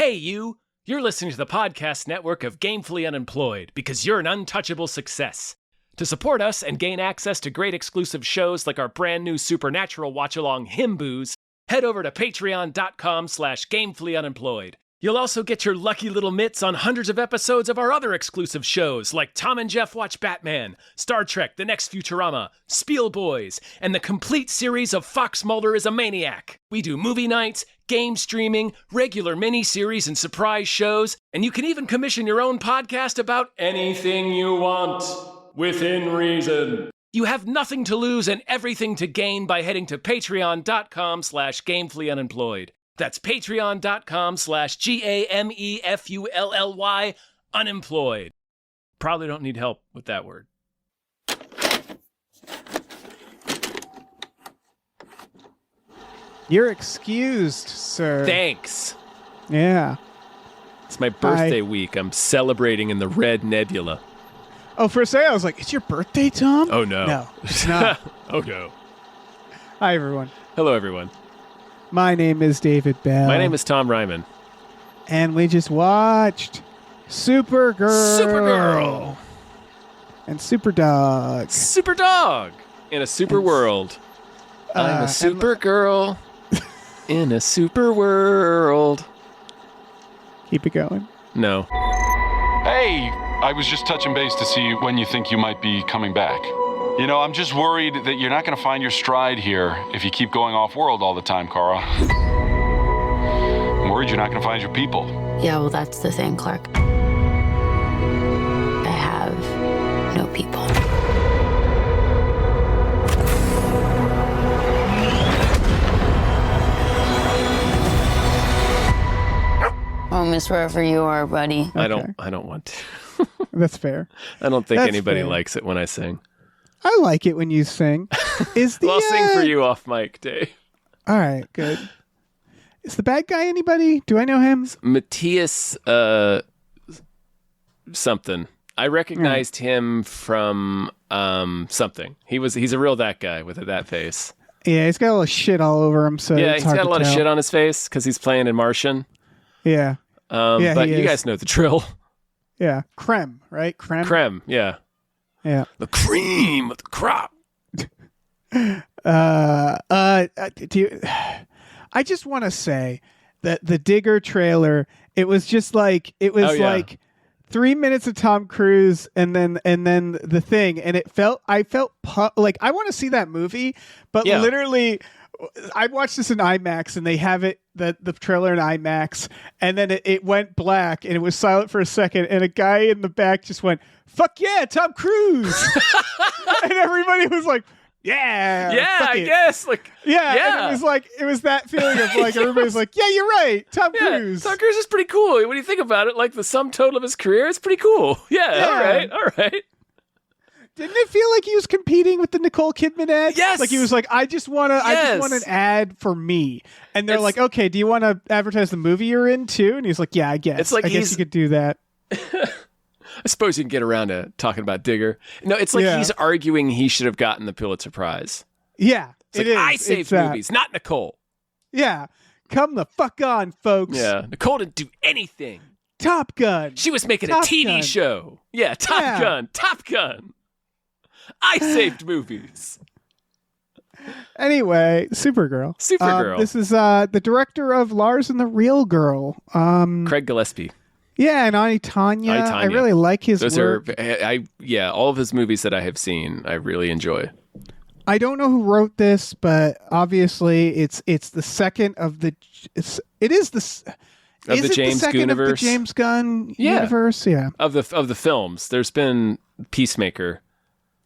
Hey, you! You're listening to the podcast network of Gamefully Unemployed because you're an untouchable success. To support us and gain access to great exclusive shows like our brand new Supernatural watch-along Himboos, head over to patreon.com/gamefullyunemployed. You'll also get your lucky little mitts on hundreds of episodes of our other exclusive shows like Tom and Jeff Watch Batman, Star Trek The Next Futurama, Spiel Boys, and the complete series of Fox Mulder is a Maniac. We do movie nights, game streaming, regular mini-series and surprise shows, and you can even commission your own podcast about anything you want, within reason. You have nothing to lose and everything to gain by heading to patreon.com/gamefullyunemployed. That's patreon.com/GAMEFULLY unemployed. Probably don't need help with that word. You're excused, sir. Thanks. Yeah. It's my birthday week. I'm celebrating in the Red Nebula. Oh, for a second I was like, it's your birthday, Tom? Oh, no. No, it's not. Oh, no. Hi, everyone. Hello, everyone. My name is David Bell. My name is Tom Ryman. And we just watched Supergirl. Supergirl. And Superdog. Superdog. In a super world. I'm a Supergirl. In a super world. Keep it going. No. Hey, I was just touching base to see when you think you might be coming back. You know, I'm just worried that you're not going to find your stride here if you keep going off-world all the time, Kara. I'm worried you're not going to find your people. Yeah, well, that's the thing, Clark. I have no people. I'll miss wherever you are, buddy. Okay. I don't want to. That's fair. I don't think That's anybody fair. likes it when I sing. I like it when you sing. Is the Well, I'll sing for you off mic, Dave. All right, good. Is the bad guy anybody? Do I know him? Matthias something. I recognized him from something. He's a real that guy with a that face. Yeah, he's got a little shit all over him, so Yeah, it's he's hard got a to lot of tell. shit on his face because he's playing in Martian. Yeah. Yeah, but he you is. guys know the drill. Yeah. Creme, right? Creme, yeah. Yeah. The cream of the crop. Do you, I just want to say that the Digger trailer, it was just like, like 3 minutes of Tom Cruise and then the thing, and I felt like I want to see that movie, but literally I watched this in IMAX and they have it, the trailer in IMAX, and then it went black and it was silent for a second and a guy in the back just went, "Fuck yeah, Tom Cruise." And everybody was like, yeah, I guess. Like, yeah. And it was that feeling of like everybody's like, yeah, you're right, Tom Cruise. Tom Cruise is pretty cool. When you think about it, like the sum total of his career, it's pretty cool. Yeah. All right. Didn't it feel like he was competing with the Nicole Kidman ad? Yes. Like he was like, I just want an ad for me. And they're like, okay, do you want to advertise the movie you're in too? And he's like, yeah, I guess. It's like I guess you could do that. I suppose you can get around to talking about Digger. No, it's like he's arguing he should have gotten the Pulitzer Prize. Yeah, it's like, I saved movies, not Nicole. Yeah, come the fuck on, folks. Yeah, Nicole didn't do anything. Top Gun. She was making a TV show. Yeah, Top Gun. I saved movies. Anyway, Supergirl. This is the director of Lars and the Real Girl. Craig Gillespie. Yeah, and I, Tanya. I really like his work. All of his movies that I have seen, I really enjoy. I don't know who wrote this, but obviously it's the second of the James Gunn of the James Gunn universe. Yeah, of the films. There's been Peacemaker.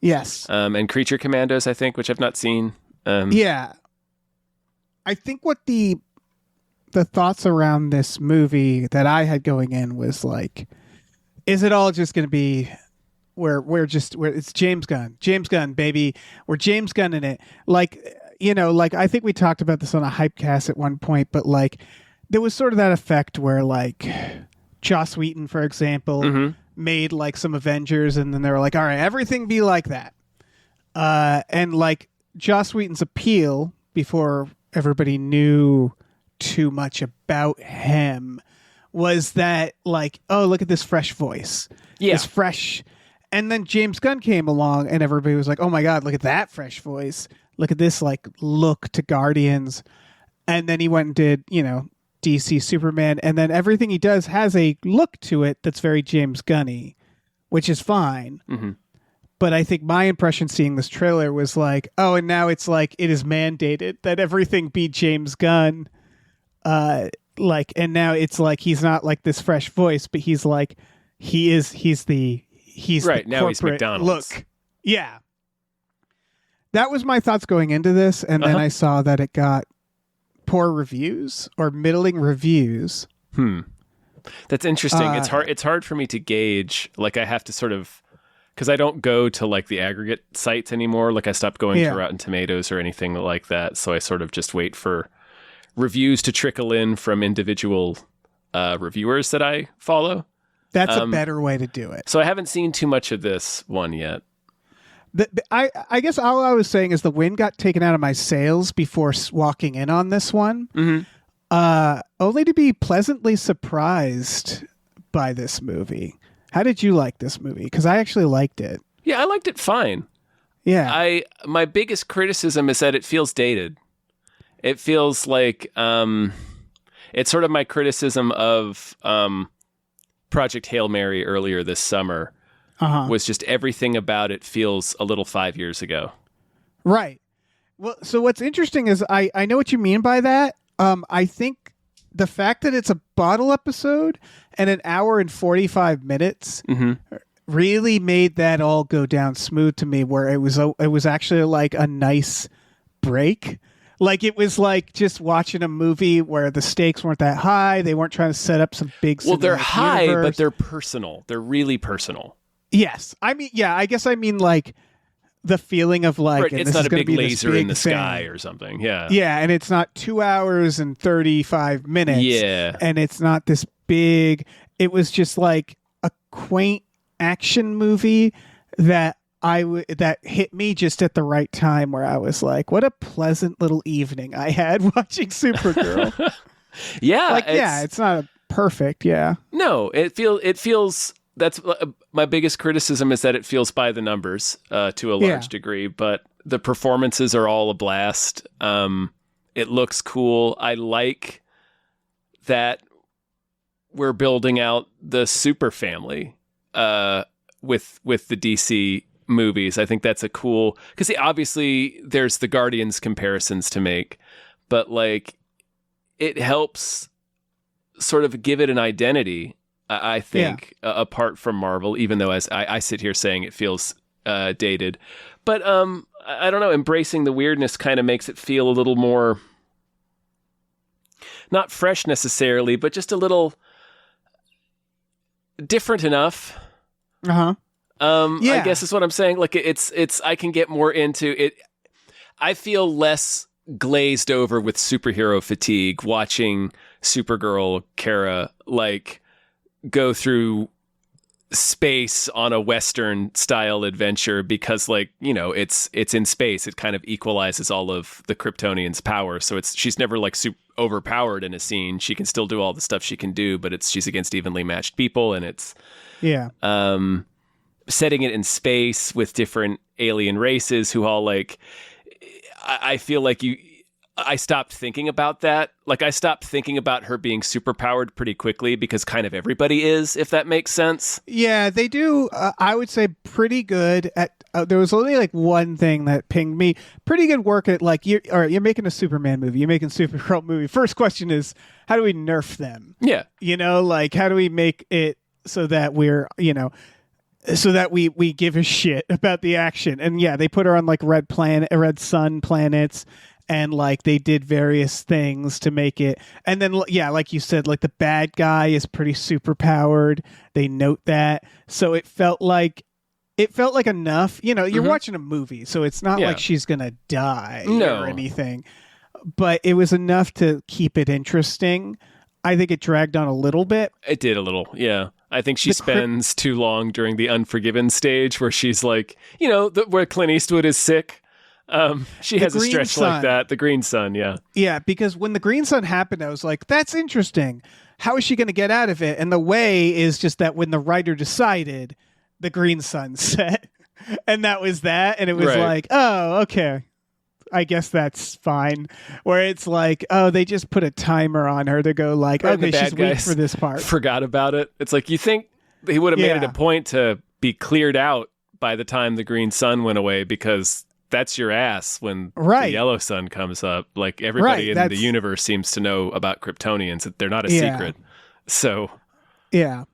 Yes. And Creature Commandos, I think, which I've not seen. Yeah. I think what the thoughts around this movie that I had going in was like, is it all just going to be where it's James Gunn, baby. We're James Gunn in it. Like, I think we talked about this on a Hypecast at one point, but like there was sort of that effect where like Joss Whedon, for example, made like some Avengers and then they were like, all right, everything be like that. And like Joss Whedon's appeal before everybody knew too much about him was that like, oh, look at this fresh voice. Yeah. This fresh. And then James Gunn came along and everybody was like, oh my God, look at that fresh voice. Look at this like look to Guardians. And then he went and did, DC Superman. And then everything he does has a look to it that's very James Gunny, which is fine. Mm-hmm. But I think my impression seeing this trailer was like, oh, and now it's like it is mandated that everything be James Gunn. And now it's like he's not like this fresh voice, but he's like he's the right now he's McDonald's. Look, yeah. That was my thoughts going into this, and then I saw that it got poor reviews or middling reviews. That's interesting. It's hard for me to gauge. Like I have to sort of. Because I don't go to like the aggregate sites anymore. Like I stopped going to Rotten Tomatoes or anything like that. So I sort of just wait for reviews to trickle in from individual reviewers that I follow. That's a better way to do it. So I haven't seen too much of this one yet. I guess all I was saying is the wind got taken out of my sails before walking in on this one. Mm-hmm. Only to be pleasantly surprised by this movie. How did you like this movie? Because I actually liked it. Yeah, I liked it fine. Yeah. My biggest criticism is that it feels dated. It feels like it's sort of my criticism of Project Hail Mary earlier this summer was just everything about it feels a little 5 years ago. Right. Well, so what's interesting is I know what you mean by that. I think the fact that it's a bottle episode and an hour and 45 minutes really made that all go down smooth to me, where it was actually like a nice break. Like it was like just watching a movie where the stakes weren't that high. They weren't trying to set up some big. Well, they're high, universe. But they're personal. They're really personal. Yes. I mean, yeah, I guess I mean like the feeling of like, right, it's not a big laser in the sky or something. Yeah. Yeah. And it's not 2 hours and 35 minutes. Yeah. And it's not this big, it was just like a quaint action movie that that hit me just at the right time, where I was like, what a pleasant little evening I had watching Supergirl. Yeah. It's not perfect. Yeah. No, it feels that's my biggest criticism, is that it feels by the numbers to a large degree, but the performances are all a blast. It looks cool. I like that we're building out the super family with the DC movies. I think that's a cool, because obviously there's the Guardians comparisons to make, but like it helps sort of give it an identity. I think, apart from Marvel, even though as I sit here saying it feels dated. But I don't know, embracing the weirdness kind of makes it feel a little more, not fresh necessarily, but just a little different enough. I guess is what I'm saying. Like it's I can get more into it. I feel less glazed over with superhero fatigue watching Supergirl Kara like go through space on a Western style adventure, because like, it's in space. It kind of equalizes all of the Kryptonians' power. So she's never like overpowered in a scene. She can still do all the stuff she can do, but she's against evenly matched people, and it's setting it in space with different alien races who all like, I feel like I stopped thinking about that. Like I stopped thinking about her being superpowered pretty quickly, because kind of everybody is, if that makes sense. Yeah, they do. I would say pretty good at. There was only like one thing that pinged me. Pretty good work at like you're making a Superman movie. You're making a Supergirl movie. First question is, how do we nerf them? Yeah, like how do we make it so that we're so that we give a shit about the action? And yeah, they put her on like red sun planets. And like they did various things to make it. And then, yeah, like you said, like the bad guy is pretty super powered. They note that. So it felt like enough. You're watching a movie, so it's not like she's going to die or anything. But it was enough to keep it interesting. I think it dragged on a little bit. It did a little, yeah. I think she spends too long during the Unforgiven stage, where she's like, where Clint Eastwood is sick. She has a stretch like that. The green sun, yeah. Yeah, because when the green sun happened, I was like, that's interesting. how is she going to get out of it? And the way is just that when the writer decided, the green sun set. And that was that. And it was Right. like, oh, okay. I guess that's fine. Where it's like, oh, they just put a timer on her to go like, Right, the okay, she's bad weak guys for this part. Forgot about it. It's like you think he would have made it Yeah. a point to be cleared out by the time the green sun went away, because that's your ass when Right. the yellow sun comes up. Like everybody Right, in that's- the universe seems to know about Kryptonians. They're not a Yeah. secret. So Yeah.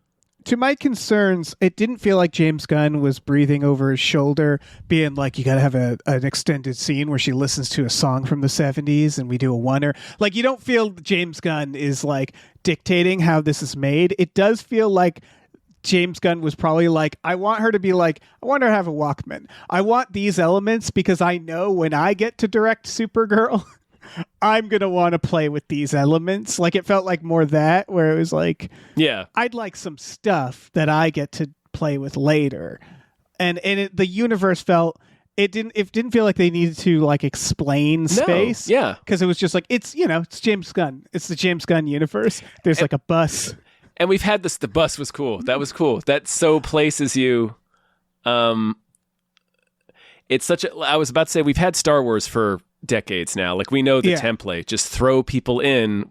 To my concerns, it didn't feel like James Gunn was breathing over his shoulder, being like, you got to have an extended scene where she listens to a song from the 70s and we do a oneer. Like, you don't feel James Gunn is like dictating how this is made. It does feel like James Gunn was probably like, I want her to be like, I want her to have a Walkman. I want these elements because I know when I get to direct Supergirl, I'm going to want to play with these elements. Like, it felt like more that, where it was like, yeah, I'd like some stuff that I get to play with later. And the universe felt, it didn't feel like they needed to like explain space. yeah. Because it was just like, it's James Gunn. It's the James Gunn universe. There's like a bus. And we've had this. The bus was cool. That was cool. That so places you. It's such a. I was about to say we've had Star Wars for decades now. Like we know the Yeah. template. Just throw people in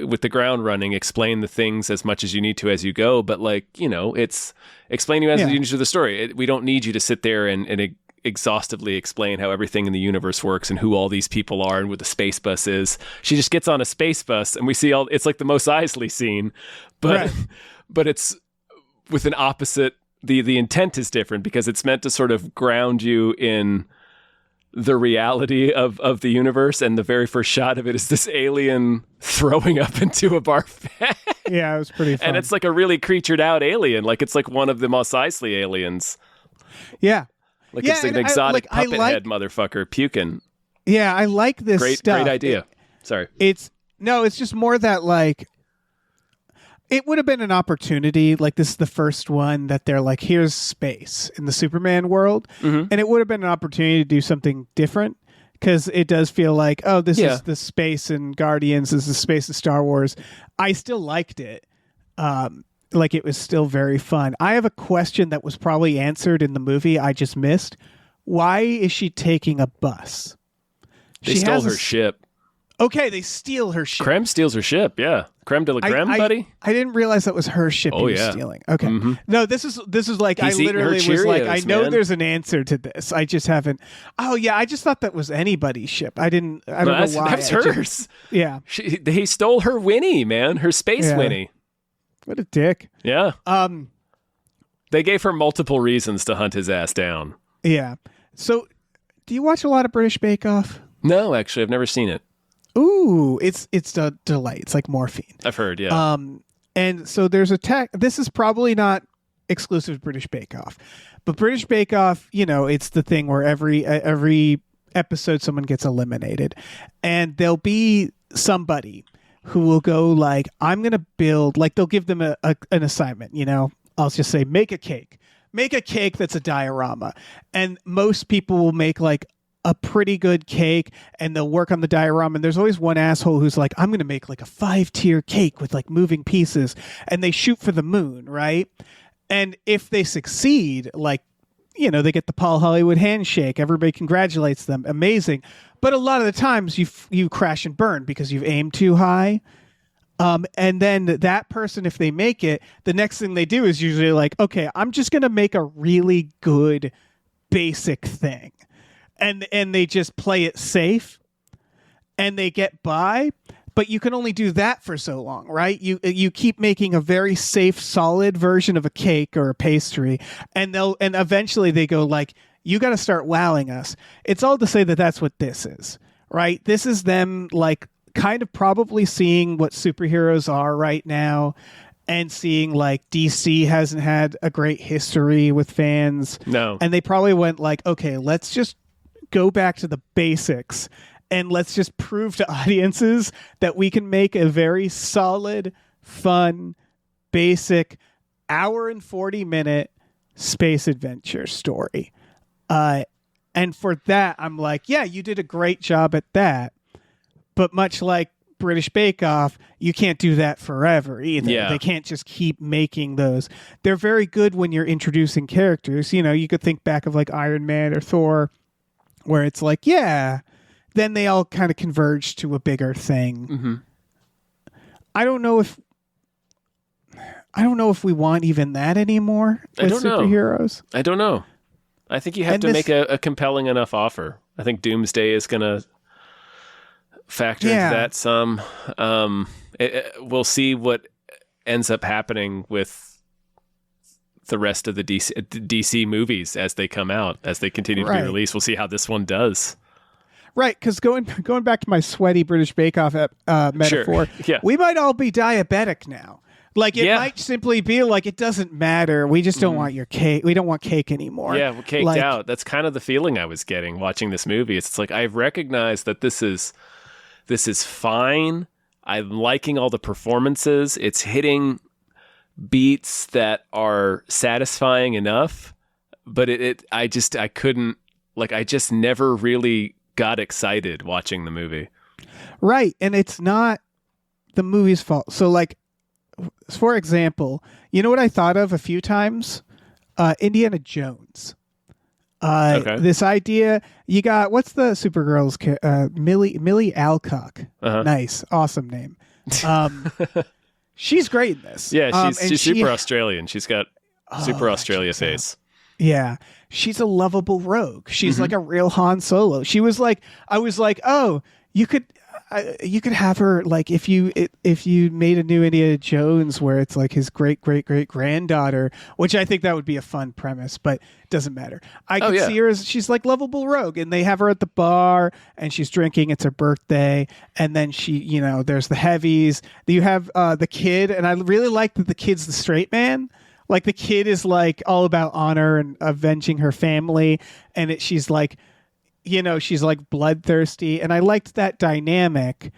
with the ground running. Explain the things as much as you need to as you go. But like it's explain you as Yeah. you need to the story. We don't need you to sit there and exhaustively explain how everything in the universe works and who all these people are and what the space bus is. She just gets on a space bus and we see all. It's like the Mos Eisley scene, but Right. but it's with an opposite. The intent is different because it's meant to sort of ground you in the reality of the universe, and the very first shot of it is this alien throwing up into a barf bag. Yeah, it was pretty fun. And it's like a really creatured out alien, like it's like one of the Mos Eisley aliens. yeah. Like Yeah, it's like an and exotic I puppet like- head motherfucker puking. Yeah, I like this stuff. Great idea. Sorry. It's just more that like it would have been an opportunity. Like this is the first one that they're like, here's space in the Superman world, Mhm. and it would have been an opportunity to do something different because it does feel like, oh, this Yeah. is the space in Guardians, this is the space in Star Wars. I still liked it. Like it was still very fun. I have a question that was probably answered in the movie I just missed. Why is she taking a bus? They She stole has a her ship. Okay, they steal her ship. Creme steals her ship, yeah. Creme de la creme, buddy. I didn't realize that was her ship Oh, he was yeah. stealing. Okay. Mhm. No, this is like He's I eating her literally was like, I Cheerios, know man. there's an answer to this. I just haven't. Oh yeah, I just thought that was anybody's ship. I don't No, know that's, why. that's I just- hers. yeah. He stole her Winnie, man. Her space Yeah. Winnie. What a dick. Yeah. Um. They gave her multiple reasons to hunt his ass down. Yeah. So, do you watch a lot of British Bake Off? No, actually, I've never seen it. Ooh, it's a delight. It's like morphine. I've heard, yeah. And so there's a tech. This is probably not exclusive to British Bake Off, but British Bake Off, it's the thing where every episode someone gets eliminated, and there'll be somebody who will go like, I'm gonna build, like they'll give them an assignment. I'll just say make a cake that's a diorama, and most people will make like a pretty good cake and they'll work on the diorama, and there's always one asshole who's like, I'm gonna make like a 5-tier cake with like moving pieces, and they shoot for the moon, right? And if they succeed, like they get the Paul Hollywood handshake, everybody congratulates them, amazing. But a lot of the times you crash and burn because you've aimed too high. And then that person, if they make it, the next thing they do is usually like, okay, I'm just gonna make a really good basic thing. And they just play it safe and they get by, but you can only do that for so long, right? You keep making a very safe, solid version of a cake or a pastry, and eventually they go like, you got to start wowing us. It's all to say that that's what this is, right? This is them like kind of probably seeing what superheroes are right now, and seeing like DC hasn't had a great history with fans. No. And they probably went like, okay, let's just go back to the basics and let's just prove to audiences that we can make a very solid, fun, basic hour and 40-minute space adventure story. And for that, I'm like, yeah, you did a great job at that. But much like British Bake Off, you can't do that forever either. Yeah. They can't just keep making those. They're very good when you're introducing characters. You know, you could think back of like Iron Man or Thor, where it's like, yeah, then they all kind of converge to a bigger thing. Mm-hmm. I don't know if we want even that anymore with superheroes. I don't know. I think you have to make a compelling enough offer. I think Doomsday is going to factor into that some. We'll see what ends up happening with the rest of the DC movies as they come out, as they continue to be released. We'll see how this one does. Right, because going back to my sweaty British Bake Off metaphor, we might all be diabetic now. Like, it might simply be like, it doesn't matter. We just don't want your cake. We don't want cake anymore. Yeah, we're caked out. That's kind of the feeling I was getting watching this movie. It's like, I've recognized that this is fine. I'm liking all the performances. It's hitting beats that are satisfying enough. But I just never really got excited watching the movie. Right. And it's not the movie's fault. So, like, for example, you know what I thought of a few times? Indiana Jones. This idea, you got, what's the Supergirl's Millie Alcock. Nice. Awesome name. She's great in this. Yeah, she's super Australian. She's got super Australia face. Yeah. She's a lovable rogue. She's like a real Han Solo. She was like, I was like, oh, you could have her, like, if you made a new Indiana Jones where it's like his great granddaughter, which I think that would be a fun premise, but it doesn't matter. I could see her as, she's like lovable rogue, and they have her at the bar and she's drinking. It's her birthday, and then she, you know, there's the heavies. You have the kid, and I really like that the kid's the straight man. Like, the kid is like all about honor and avenging her family, and she's like, you know, she's like bloodthirsty, and I liked that dynamic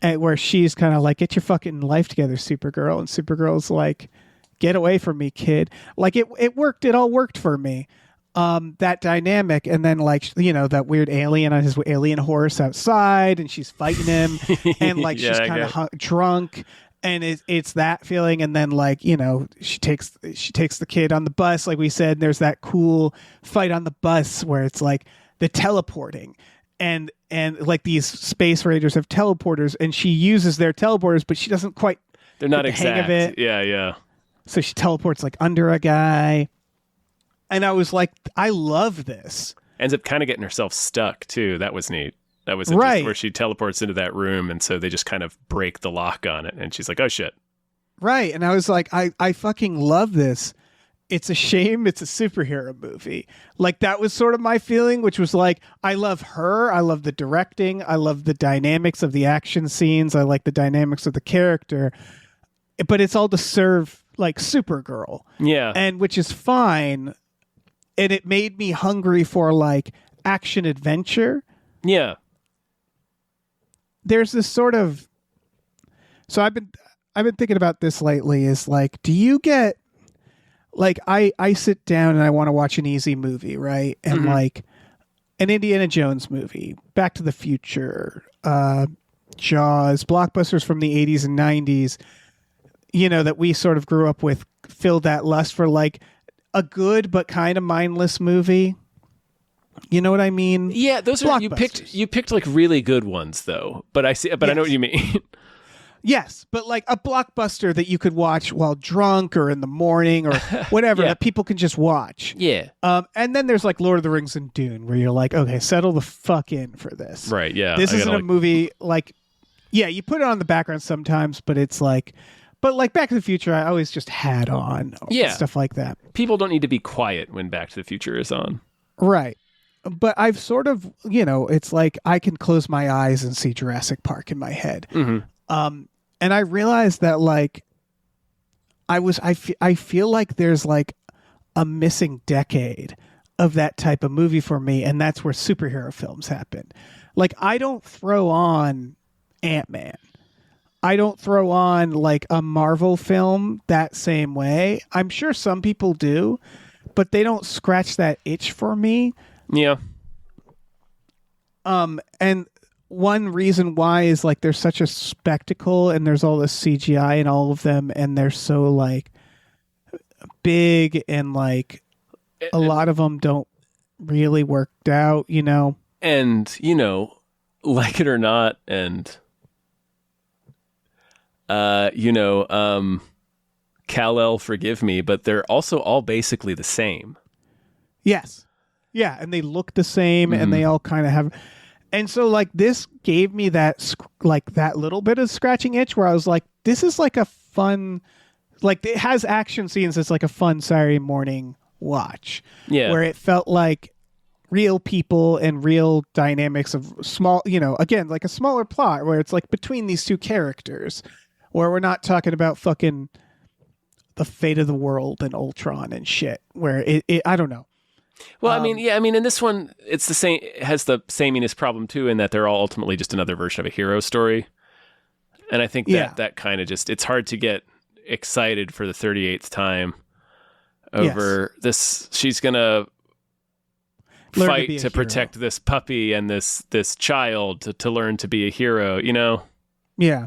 where she's kind of like, get your fucking life together, Supergirl, and Supergirl's like, get away from me, kid. Like, it worked. It all worked for me. That dynamic, and then, like, you know, that weird alien on his alien horse outside, and she's fighting him, and like she's kind of drunk. And it's that feeling, and then, like, you know, she takes the kid on the bus, like we said, and there's that cool fight on the bus where it's like the teleporting, and like these space raiders have teleporters, and she uses their teleporters, but she doesn't quite. They're not get the hang of exact. it. Yeah. So she teleports like under a guy, and I was like, I love this. Ends up kind of getting herself stuck too. That was neat. That was right, where she teleports into that room, and so they just kind of break the lock on it, and she's like, "Oh shit!" Right, and I was like, I fucking love this. It's a shame it's a superhero movie. Like, that was sort of my feeling, which was like, I love her, I love the directing, I love the dynamics of the action scenes, I like the dynamics of the character, but it's all to serve like Supergirl, and which is fine. And it made me hungry for like action adventure. Yeah. There's this sort of, so I've been thinking about this lately, is like, do you get, like, I sit down and I want to watch an easy movie, right? And like an Indiana Jones movie, Back to the Future, Jaws, blockbusters from the 80s and 90s, you know, that we sort of grew up with, filled that lust for like a good but kind of mindless movie. You know what I mean? Yeah, those are you picked like really good ones though. But I know what you mean. Yes, but like a blockbuster that you could watch while drunk or in the morning or whatever that people can just watch. Yeah. And then there's like Lord of the Rings and Dune, where you're like, okay, settle the fuck in for this. Right. Yeah. This isn't a movie like, you put it on the background sometimes, but it's like, but like Back to the Future, I always just had on. Stuff like that. People don't need to be quiet when Back to the Future is on. Right. But I've sort of, you know, it's like I can close my eyes and see Jurassic Park in my head. And I realized that, like, I feel like there's like a missing decade of that type of movie for me, and that's where superhero films happen. Like, I don't throw on Ant-Man. I don't throw on like a Marvel film that same way. I'm sure some people do, but they don't scratch that itch for me. Yeah. And one reason why is like there's such a spectacle and there's all this CGI in all of them, and they're so like big, and like a lot of them don't really work out, you know. And like it or not, and Kal-El, forgive me, but they're also all basically the same. Yes. Yeah, and they look the same, and they all kind of have. And so, like, this gave me that little bit of scratching itch where I was like, this is like a fun, like, it has action scenes. It's like a fun Saturday morning watch. Yeah. Where it felt like real people and real dynamics of small, again, like a smaller plot where it's like between these two characters, where we're not talking about fucking the fate of the world and Ultron and shit, where it I don't know. Well, I mean, in this one, it's the same. It has the sameness problem too, in that they're all ultimately just another version of a hero story. And I think that kind of just, it's hard to get excited for the 38th time over this. She's gonna fight to protect this puppy and this child to learn to be a hero. Yeah,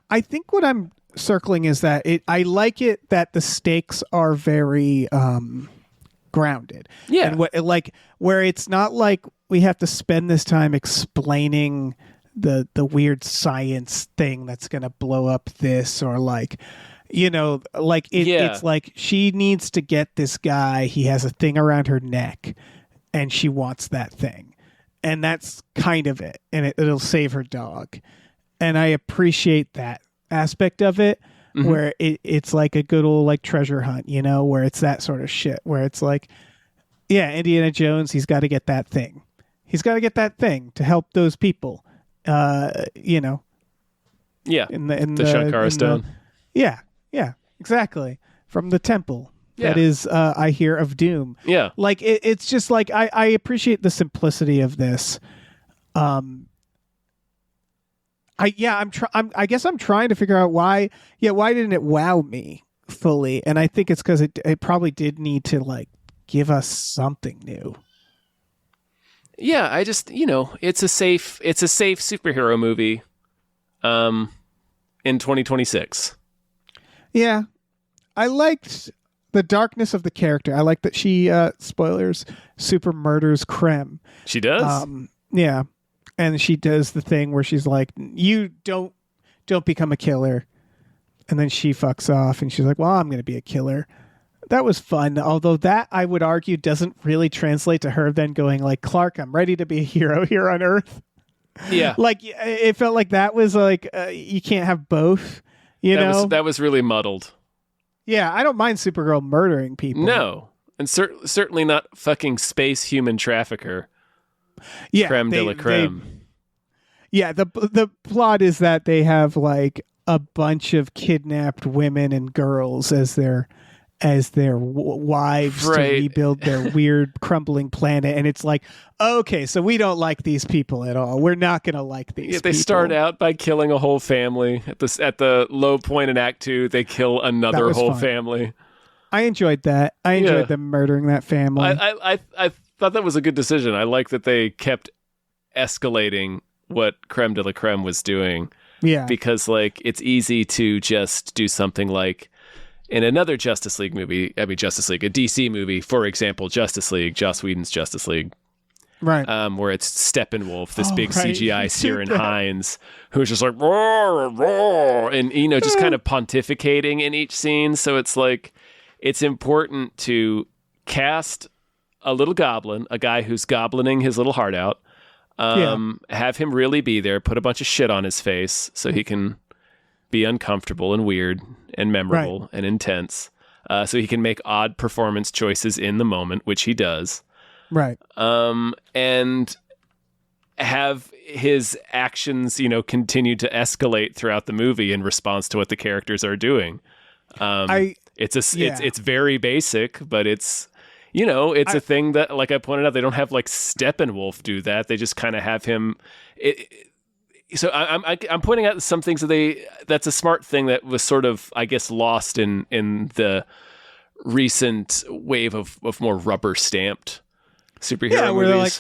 I think what I'm circling is that I like it that the stakes are very grounded. Yeah. And where it's not like we have to spend this time explaining the weird science thing that's going to blow up this, or like, it's like she needs to get this guy. He has a thing around her neck and she wants that thing. And that's kind of it. And it'll save her dog. And I appreciate that aspect of it, where it's like a good old like treasure hunt, where it's that sort of shit, where it's like, yeah, Indiana Jones, he's got to get that thing. He's got to get that thing to help those people, Yeah. In the Shankara stone. Yeah, exactly. From the temple. Yeah. That is, I hear of doom. Yeah. Like, it's just like, I appreciate the simplicity of this. I guess I'm trying to figure out why didn't it wow me fully? And I think it's because it probably did need to like give us something new. Yeah, I just, it's a safe superhero movie in 2026. Yeah. I liked the darkness of the character. I like that she spoilers, super murders Krem. She does? Yeah. And she does the thing where she's like, you don't become a killer. And then she fucks off and she's like, well, I'm going to be a killer. That was fun. Although that, I would argue, doesn't really translate to her then going like, Clark, I'm ready to be a hero here on Earth. Yeah. Like, it felt like that was like, you can't have both, That was really muddled. Yeah, I don't mind Supergirl murdering people. No. And certainly not fucking space human trafficker. Yeah, Creme de la creme. The plot is that they have like a bunch of kidnapped women and girls as their wives to rebuild their weird crumbling planet, and it's like, okay, so we don't like these people at all. We're not going to like these. Yeah, they start out by killing a whole family. At the low point in Act 2, they kill another whole family. I enjoyed that. I enjoyed them murdering that family. I thought that was a good decision. I like that they kept escalating what Creme de la Creme was doing. Yeah. Because, like, it's easy to just do something like in another Justice League movie, a DC movie, for example, Justice League, Joss Whedon's Justice League. Right. Where it's Steppenwolf, this big CGI Ciarán Hinds, who's just like, roar, roar, and, just kind of pontificating in each scene. So it's like, it's important to cast a little goblin, a guy who's goblining his little heart out, have him really be there, put a bunch of shit on his face so he can be uncomfortable and weird and memorable and intense, so he can make odd performance choices in the moment, which he does. Right. And have his actions, continue to escalate throughout the movie in response to what the characters are doing. It's very basic, but it's a thing that, like I pointed out, they don't have like Steppenwolf do that. They just kind of have him. So I'm pointing out some things that's a smart thing that was sort of, I guess, lost in the recent wave of more rubber stamped superhero movies. Where they're like,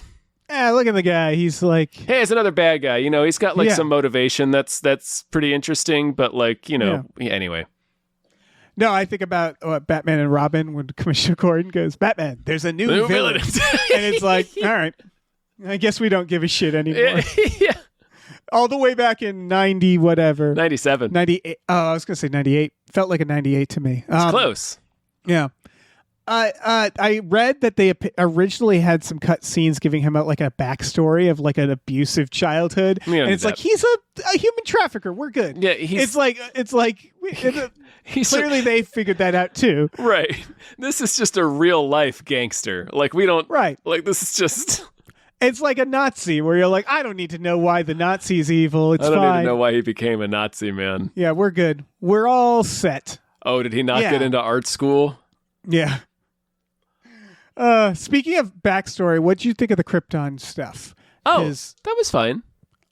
look at the guy. He's like, hey, he's another bad guy. You know, he's got like Yeah. some motivation that's pretty interesting, but like, you know, anyway. no, I think about Batman and Robin when Commissioner Gordon goes, Batman, there's a new villain. And it's like, all right, I guess we don't give a shit anymore. Yeah. All the way back in 90, whatever. 97. 98. Oh, I was going to say 98. Felt like a 98 to me. It's close. Yeah. I read that they originally had some cut scenes giving him like a backstory of like an abusive childhood, Yeah, and it's like he's a human trafficker. We're good. Yeah, it's like clearly they figured that out too. Right. This is just a real life gangster. Like we don't. Right. Like this is just. It's like a Nazi where you're like, I don't need to know why the Nazi's evil. It's I don't fine. even know why he became a Nazi, man. Yeah, we're good. We're all set. Oh, did he not Yeah. get into art school? Yeah. Speaking of backstory, what do you think of the Krypton stuff? Oh, 'Cause that was fine.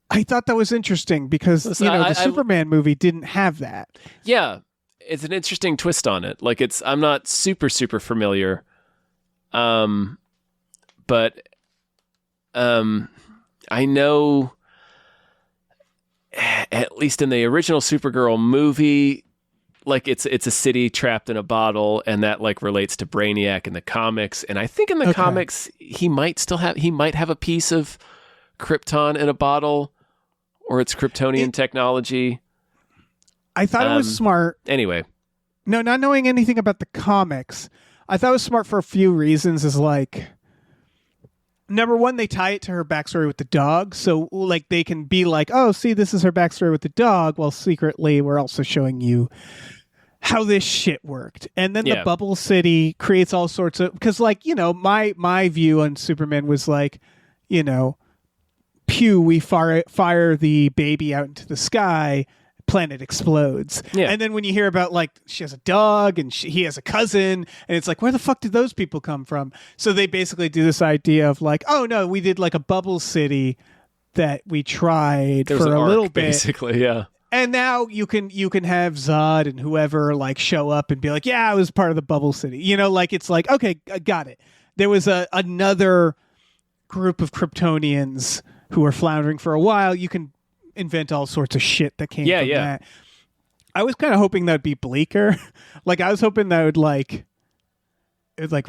I thought that was interesting because Listen, the I- Superman movie didn't have that. Yeah, it's an interesting twist on it. Like I'm not super familiar, but I know at least in the original Supergirl movie, like it's a city trapped in a bottle, and that like relates to Brainiac in the comics. And I think in the comics he might have a piece of Krypton in a bottle, or it's Kryptonian technology. I thought it was smart. Anyway, No, not knowing anything about the comics, I thought it was smart for a few reasons. Is like, number one, they tie it to her backstory with the dog, so like they can be like, oh, see, this is her backstory with the dog, while secretly we're also showing you how this shit worked. And then the bubble city creates all sorts of, because like, you know, my view on Superman was like, you know, pew, we fire the baby out into the sky, planet explodes. Yeah. And then when you hear about like she has a dog and he has a cousin, and it's like, where the fuck did those people come from? So they basically do this idea of like, oh no, we did like a bubble city that we tried there was for an a arc, little bit. basically, yeah. And now you can have Zod and whoever like show up and be like, yeah, I was part of the bubble city. You know, like it's like, okay, I got it. There was another group of Kryptonians who were floundering for a while. You can invent all sorts of shit that came from that. I was kind of hoping that would be bleaker. Like I was hoping that it would like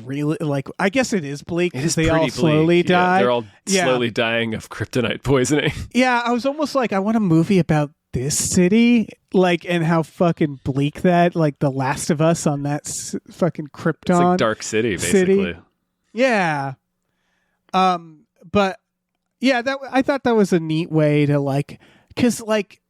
really, like, I guess it is bleak because they all slowly die. They're all slowly dying of kryptonite poisoning. Yeah, I was almost like, I want a movie about this city, like, and how fucking bleak that, like, The Last of Us on that fucking Krypton. It's like Dark City, basically. Yeah. But yeah, I thought that was a neat way to like, because like,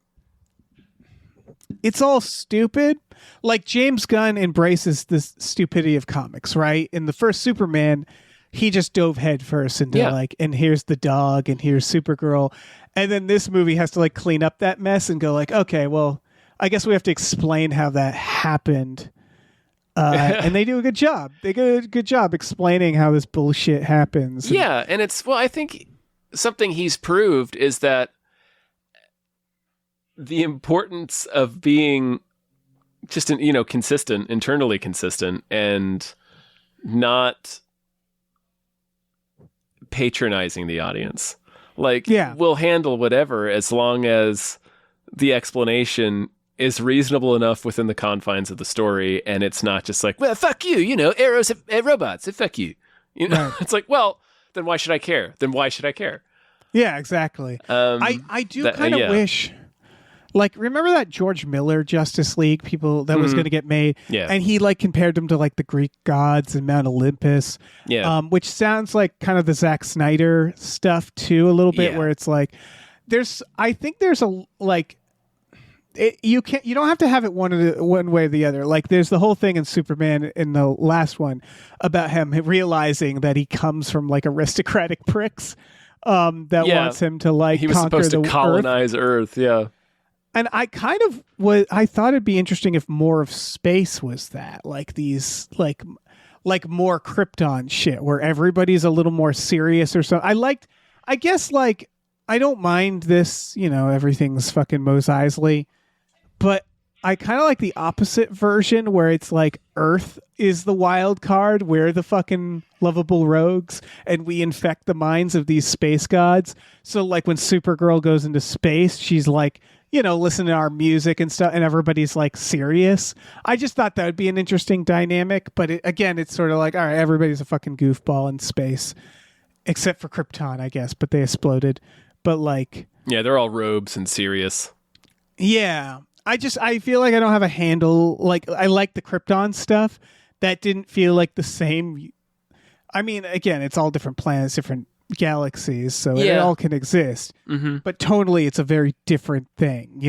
it's all stupid. Like James Gunn embraces this stupidity of comics, right? In the first Superman, he just dove headfirst into like, and here's the dog, and here's Supergirl, and then this movie has to like clean up that mess and go like, okay, well, I guess we have to explain how that happened. And they do a good job. They do a good job explaining how this bullshit happens. Yeah, and it's, well, I think something he's proved is that the importance of being just, consistent, internally consistent, and not patronizing the audience. Like, we'll handle whatever as long as the explanation is reasonable enough within the confines of the story, and it's not just like, well, fuck you, arrows at robots, fuck you. Right. It's like, well, then why should I care? Yeah, exactly. I do kind of wish, like, remember that George Miller Justice League people that was going to get made? Yeah. And he like compared them to like the Greek gods and Mount Olympus. Yeah. Which sounds like kind of the Zack Snyder stuff too, a little bit, where it's like, I think there's a like, you don't have to have it one way or the other. Like there's the whole thing in Superman in the last one about him realizing that he comes from like aristocratic pricks that wants him to like, he was supposed to colonize Earth. Yeah. And I kind of I thought it'd be interesting if more of space was that, like these like more Krypton shit where everybody's a little more serious or something. I guess like I don't mind this, everything's fucking Mos Eisley, but I kind of like the opposite version where it's like Earth is the wild card. We're the fucking lovable rogues and we infect the minds of these space gods. So like when Supergirl goes into space, she's like, listening to our music and stuff and everybody's like serious. I just thought that would be an interesting dynamic. But it's sort of like, all right, everybody's a fucking goofball in space except for Krypton, I guess. But they exploded. But like... Yeah, they're all robes and serious. Yeah. I feel like I don't have a handle. Like, I like the Krypton stuff. That didn't feel like the same. I mean, again, it's all different planets, different galaxies, so it all can exist. Mm-hmm. But tonally, it's a very different thing,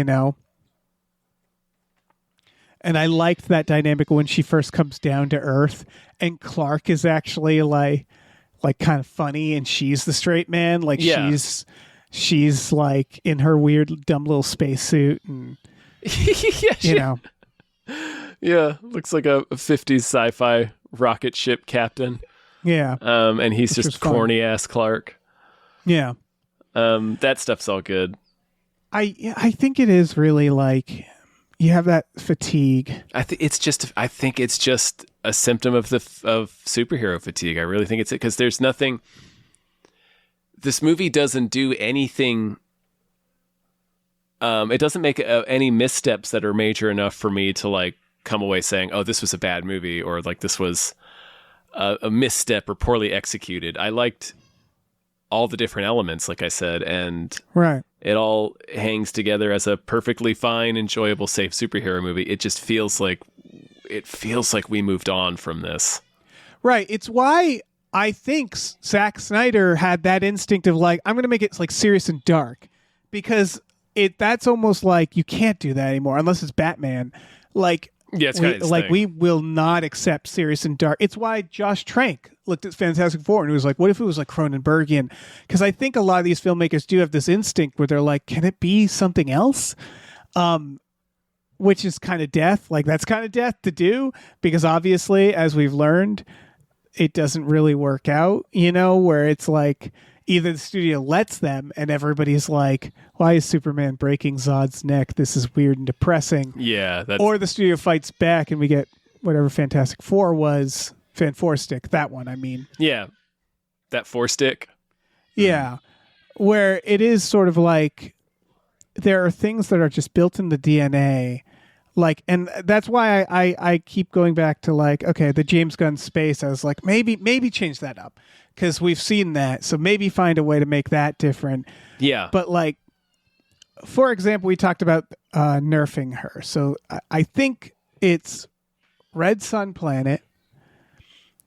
And I liked that dynamic when she first comes down to Earth, and Clark is actually like kind of funny, and she's the straight man. Like, she's like in her weird, dumb little spacesuit, and Yeah, looks like a 50s sci-fi rocket ship captain. Yeah. And he's just corny ass Clark. Yeah. That stuff's all good. I think it is really like you have that fatigue. I think it's just a symptom of superhero fatigue. I really think it's it because there's nothing. This movie doesn't do anything. It doesn't make any missteps that are major enough for me to like come away saying, "Oh, this was a bad movie," or like this was a misstep or poorly executed. I liked all the different elements, like I said, and it all hangs together as a perfectly fine, enjoyable, safe superhero movie. It just feels like we moved on from this. Right. It's why I think Zack Snyder had that instinct of like, I'm going to make it like serious and dark, because that's almost like you can't do that anymore unless it's Batman. Like, yeah, it's kind of like we will not accept serious and dark. It's why Josh Trank looked at Fantastic Four and he was like, what if it was like Cronenbergian? Because I think a lot of these filmmakers do have this instinct where they're like, can it be something else? Which is kind of death. Like, that's kind of death to do, because obviously, as we've learned, it doesn't really work out, where it's like either the studio lets them and everybody's like, why is Superman breaking Zod's neck? This is weird and depressing. Yeah. Or the studio fights back and we get whatever Fantastic Four was, Fan Four Stick, that one, I mean. Yeah. That four stick. Yeah. Where it is sort of like there are things that are just built in the DNA. Like, and that's why I keep going back to like, okay, the James Gunn space. I was like, maybe change that up, because we've seen that. So maybe find a way to make that different. Yeah. But like, for example, we talked about nerfing her. So I think it's Red Sun Planet.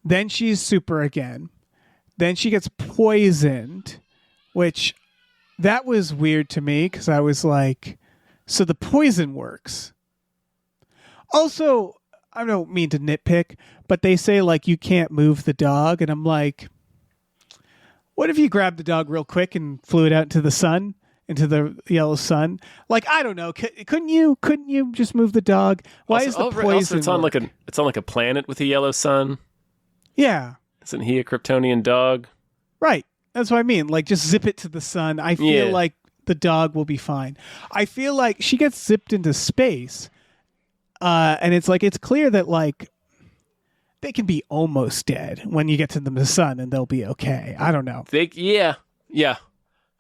Then she's super again. Then she gets poisoned, which that was weird to me, because I was like, so the poison works. Also, I don't mean to nitpick, but they say like you can't move the dog, and I'm like, what if you grabbed the dog real quick and flew it out into the sun, into the yellow sun? Like, I don't know, couldn't you just move the dog? Why is the poison? Also, it's on like a planet with a yellow sun. Yeah, isn't he a Kryptonian dog? Right, that's what I mean. Like, just zip it to the sun. I feel like the dog will be fine. I feel like she gets zipped into space. And it's like, it's clear that like they can be almost dead when you get to the sun and they'll be okay. I don't know. Yeah.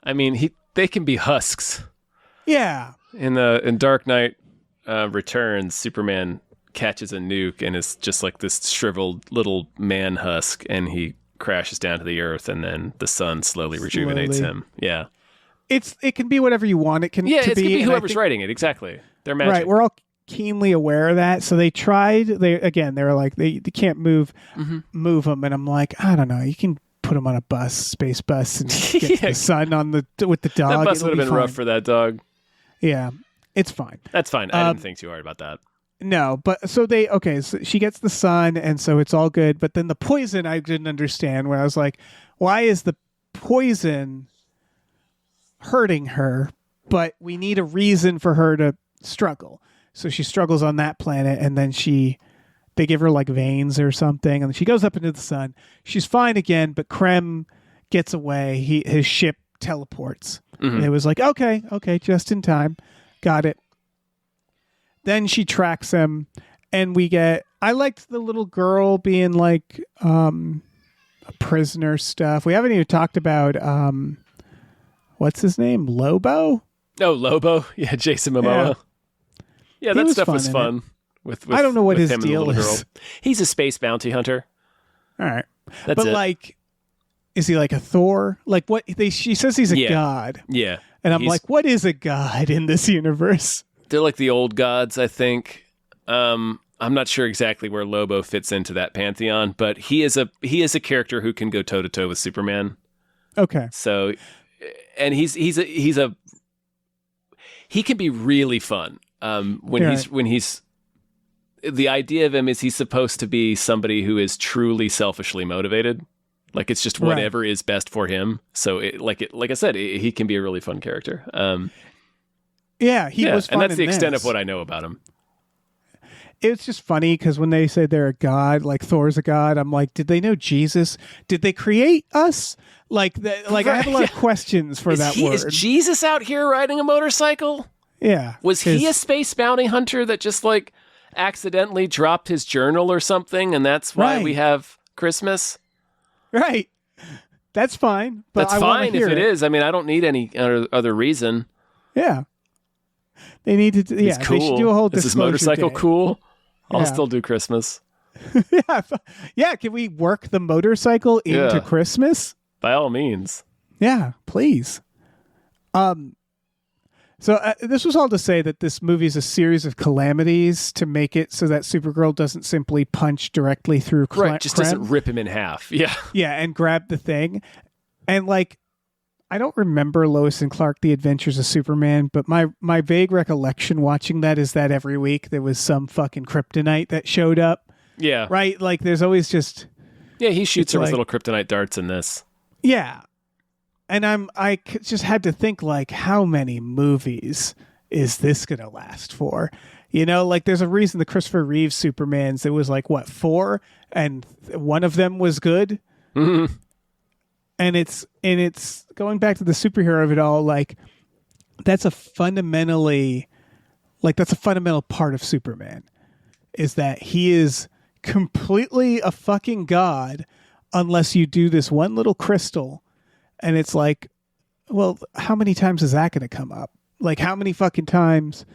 I mean, they can be husks. Yeah. In Dark Knight Returns, Superman catches a nuke and is just like this shriveled little man husk, and he crashes down to the earth, and then the sun slowly rejuvenates him. Yeah. It can be whatever you want it can to it be. Can be whoever's writing it. Exactly. They're magic. Right. We're all keenly aware of that, so they were like they can't move them, and I'm like, I don't know, you can put them on a space bus and get to the sun with the dog. That bus would have been rough for that dog. Yeah, it's fine. That's fine. I didn't think too hard about that. No, but so she gets the sun, and so it's all good, but then the poison I didn't understand, where I was like, why is the poison hurting her, but we need a reason for her to struggle. So she struggles on that planet, and then they give her like veins or something, and she goes up into the sun. She's fine again, but Krem gets away. His ship teleports. Mm-hmm. And it was like, okay, just in time. Got it. then she tracks him, and we get. I liked the little girl being like a prisoner stuff. We haven't even talked about what's his name, Lobo. Oh, Lobo, yeah, Jason Momoa. Yeah, that stuff was fun. With I don't know what his him deal and the little is. girl. He's a space bounty hunter. All right, That's but it. like, is he like a Thor? Like what? She says he's a god. Yeah, And I'm like, what is a god in this universe? they're like the old gods, I think. I'm not sure exactly where Lobo fits into that pantheon, but he is a character who can go toe to toe with Superman. Okay. So, and he can be really fun. When he's the idea of him is he's supposed to be somebody who is truly selfishly motivated. Like it's just whatever is best for him. So like I said, he can be a really fun character. He was fun, and that's the in extent this. of what I know about him. It's just funny because when they say they're a god, like Thor's a god, I'm like, did they know Jesus? Did they create us? I have a lot of questions for that word. Is Jesus out here riding a motorcycle? Yeah. Was he a space bounty hunter that just like accidentally dropped his journal or something, and that's why we have Christmas? Right. That's fine. But That's I fine if it is. I mean, I don't need any other reason. Yeah. They need to. He's cool. They should do a whole Is his disclosure motorcycle day. cool? I'll Yeah. still do Christmas. Yeah. Can we work the motorcycle into Christmas? By all means. Yeah, please. So this was all to say that this movie is a series of calamities to make it so that Supergirl doesn't simply punch directly through Just doesn't rip him in half. Yeah. Yeah, and grab the thing. And like, I don't remember Lois and Clark, The Adventures of Superman, but my vague recollection watching that is that every week there was some fucking kryptonite that showed up. Yeah. Right? Like there's always just... Yeah, he shoots her with like- little kryptonite darts in this. Yeah. And just had to think like, how many movies is this going to last for? You know, like there's a reason the Christopher Reeves Supermans, it was like, what, 4? And one of them was good. Mm-hmm. And it's going back to the superhero of it all. Like that's a fundamental part of Superman is that he is completely a fucking god unless you do this one little crystal. And it's like, well, how many times is that going to come up? Like how many fucking times?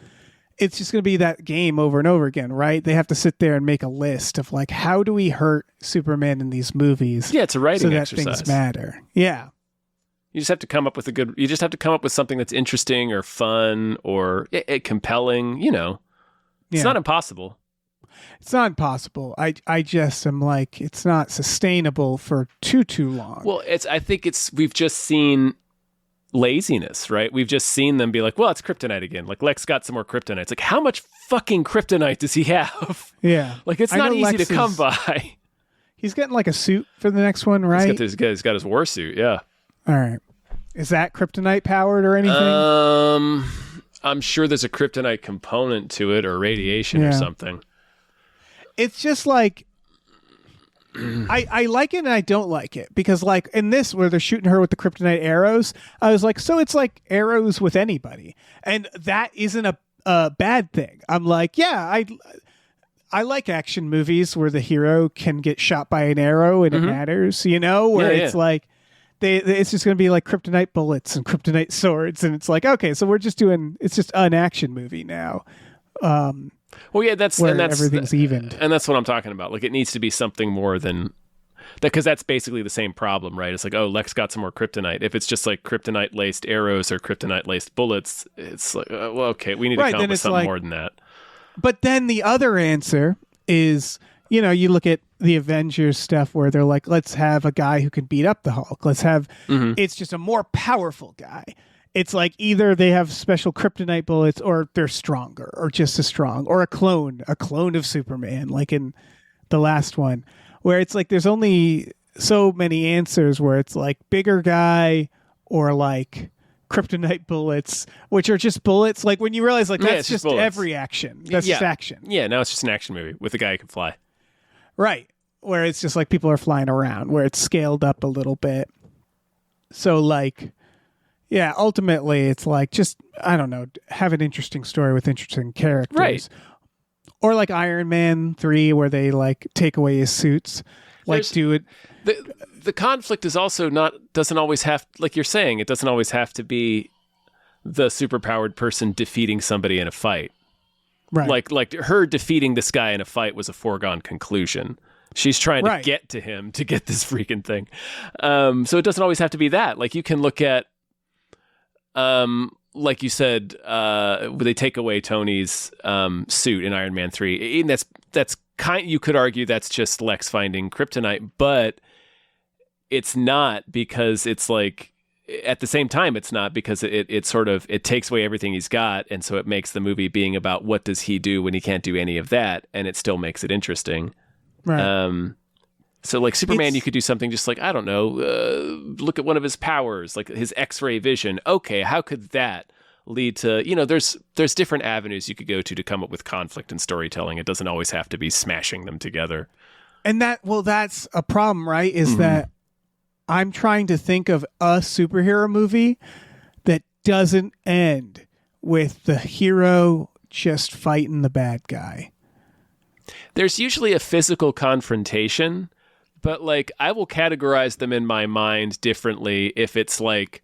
It's just going to be that game over and over again, right? They have to sit there and make a list of like, how do we hurt Superman in these movies? Yeah, it's a writing so that exercise. Things matter. Yeah. You just have to come up with something that's interesting or fun or compelling, you know. It's not impossible. It's not impossible. I just am like, it's not sustainable for too long. Well, we've just seen laziness, right? We've just seen them be like, well, it's kryptonite again. Like Lex got some more kryptonite. It's like, how much fucking kryptonite does he have? Yeah. Like it's not easy to come by. He's getting like a suit for the next one, right? He's got his war suit, yeah. All right. Is that kryptonite powered or anything? I'm sure there's a kryptonite component to it or radiation or something. It's just like I like it and I don't like it because like in this where they're shooting her with the kryptonite arrows, I was like, so it's like arrows with anybody, and that isn't a bad thing. I'm like, yeah, I like action movies where the hero can get shot by an arrow and it matters, you know, where it's like it's just going to be like kryptonite bullets and kryptonite swords, and it's like, okay, so it's just an action movie now. Well, yeah, that's everything's evened, and that's what I'm talking about. Like, it needs to be something more than that, because that's basically the same problem, right? It's like, oh, Lex got some more kryptonite. If it's just like kryptonite laced arrows or kryptonite laced bullets, it's like, well, okay, we need to come up with something more than that. But then the other answer is, you know, you look at the Avengers stuff where they're like, let's have a guy who can beat up the Hulk. Let's have it's just a more powerful guy. It's like either they have special kryptonite bullets or they're stronger or just as strong, or a clone of Superman, like in the last one, where it's like there's only so many answers where it's like bigger guy or like kryptonite bullets, which are just bullets. Like when you realize like that's just every action. That's just action. Yeah, now it's just an action movie with a guy who can fly. Right. Where it's just like people are flying around, where it's scaled up a little bit. So like, Yeah, ultimately, it's like just, I don't know, have an interesting story with interesting characters. Right. Or like Iron Man 3, where they like take away his suits. Like, There's- do it. The conflict is also doesn't always have, like you're saying, it doesn't always have to be the superpowered person defeating somebody in a fight. Right. Like her defeating this guy in a fight was a foregone conclusion. She's trying to get to him to get this freaking thing. So it doesn't always have to be that. Like you can look at, like you said, they take away Tony's suit in Iron Man 3. And that's you could argue that's just Lex finding kryptonite, but it's not, because it's like, at the same time, it's not, because it sort of, it takes away everything he's got. And so it makes the movie being about what does he do when he can't do any of that. And it still makes it interesting. Right. So like Superman, you could do something just like, I don't know, look at one of his powers, like his X-ray vision. Okay, how could that lead to, there's different avenues you could go to come up with conflict and storytelling. It doesn't always have to be smashing them together. And that's a problem, right? Is that I'm trying to think of a superhero movie that doesn't end with the hero just fighting the bad guy. There's usually a physical confrontation, but like I will categorize them in my mind differently if it's like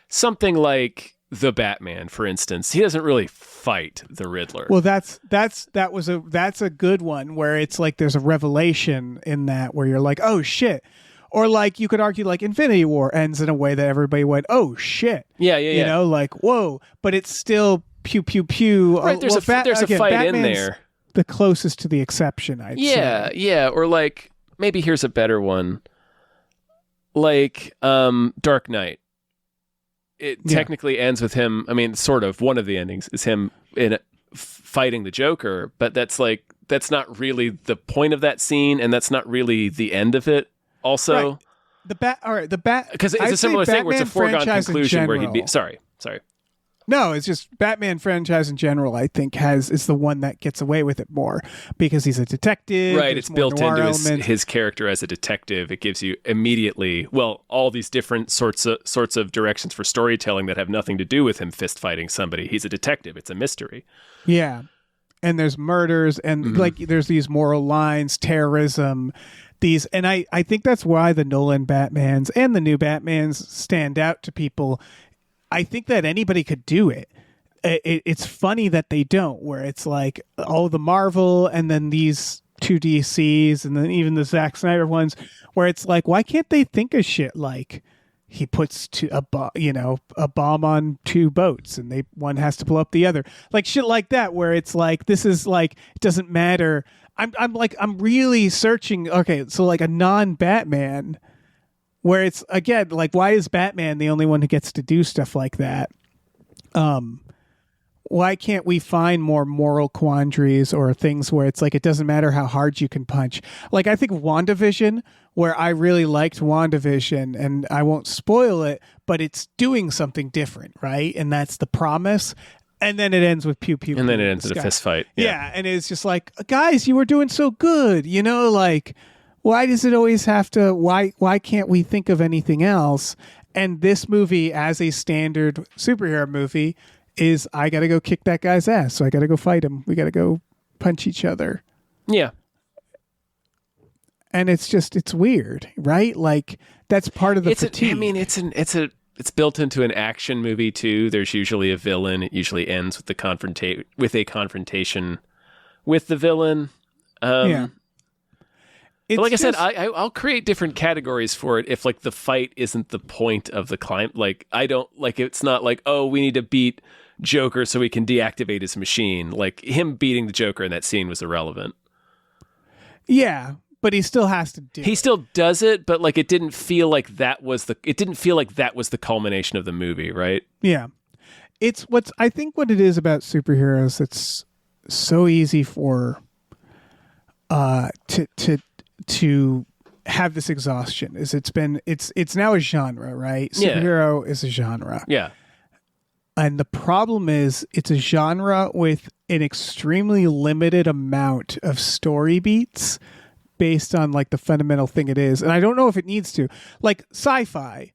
something like the Batman, for instance. He doesn't really fight the Riddler. Well, that's a good one where it's like there's a revelation in that where you're like, oh shit. Or like you could argue like Infinity War ends in a way that everybody went, oh shit. Yeah. You know, like whoa, but it's still pew pew pew. Right, there's a fight Batman's in there. The closest to the exception, I'd say. Yeah. Or like maybe here's a better one. Like Dark Knight. It technically ends with him. I mean, sort of. One of the endings is him fighting the Joker, but that's not really the point of that scene, and that's not really the end of it. Also, right. The bat, because it's a similar thing where it's a foregone conclusion where he'd be. Sorry. No, it's just Batman franchise in general, I think, is the one that gets away with it more because he's a detective. Right, it's built into his character as a detective. It gives you immediately, all these different sorts of directions for storytelling that have nothing to do with him fist fighting somebody. He's a detective. It's a mystery. Yeah, and there's murders and like there's these moral lines, terrorism. And I think that's why the Nolan Batmans and the new Batmans stand out to people. I think that anybody could do it. It's funny that they don't, where it's like all the Marvel and then these two DCs and then even the Zack Snyder ones, where it's like, why can't they think of shit like he puts a bomb on two boats and one has to blow up the other, like shit like that, where it's like, this is like, it doesn't matter. I'm really searching. Okay, so like a non-Batman, where it's again like, why is Batman the only one who gets to do stuff like that? Why can't we find more moral quandaries or things where it's like it doesn't matter how hard you can punch? Like I think WandaVision, where I really liked WandaVision, and I won't spoil it, but it's doing something different, right? And that's the promise. And then it ends with pew pew. And then it ends in a fist fight. Yeah, and it's just like, guys, you were doing so good, like. Why does it always have to? Why can't we think of anything else? And this movie, as a standard superhero movie, is I got to go kick that guy's ass. So I got to go fight him. We got to go punch each other. Yeah. And it's weird, right? Like that's part of the fatigue. It's built into an action movie too. There's usually a villain. It usually ends with a confrontation with the villain. Yeah. But like I said, I'll create different categories for it if like the fight isn't the point of the climb. Like I don't like, it's not like, oh, we need to beat Joker so we can deactivate his machine. Like him beating the Joker in that scene was irrelevant. Yeah, but he still has to do. He still does it, but like it didn't feel like that was the culmination of the movie, right? Yeah, I think what it is about superheroes that's so easy for to have this exhaustion is it's now a genre, right? Superhero is a genre. Yeah. And the problem is it's a genre with an extremely limited amount of story beats based on like the fundamental thing it is. And I don't know if it needs to. Like sci-fi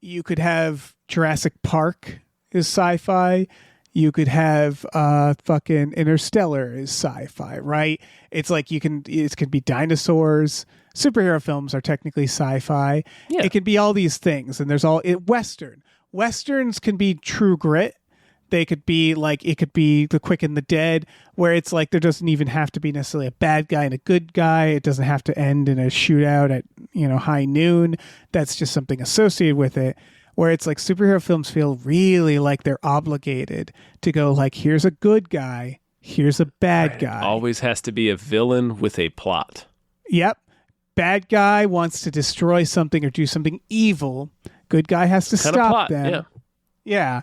You could have Jurassic Park is sci-fi. You could have fucking Interstellar is sci-fi, right? It's like it could be dinosaurs. Superhero films are technically sci-fi. Yeah. It could be all these things, and there's Western. Westerns can be True Grit. They could be like, it could be The Quick and the Dead, where it's like there doesn't even have to be necessarily a bad guy and a good guy. It doesn't have to end in a shootout at, high noon. That's just something associated with it. Where it's like superhero films feel really like they're obligated to go like, here's a good guy, here's a bad guy. Always has to be a villain with a plot. Yep. Bad guy wants to destroy something or do something evil. Good guy has to stop plot, them. yeah. Yeah.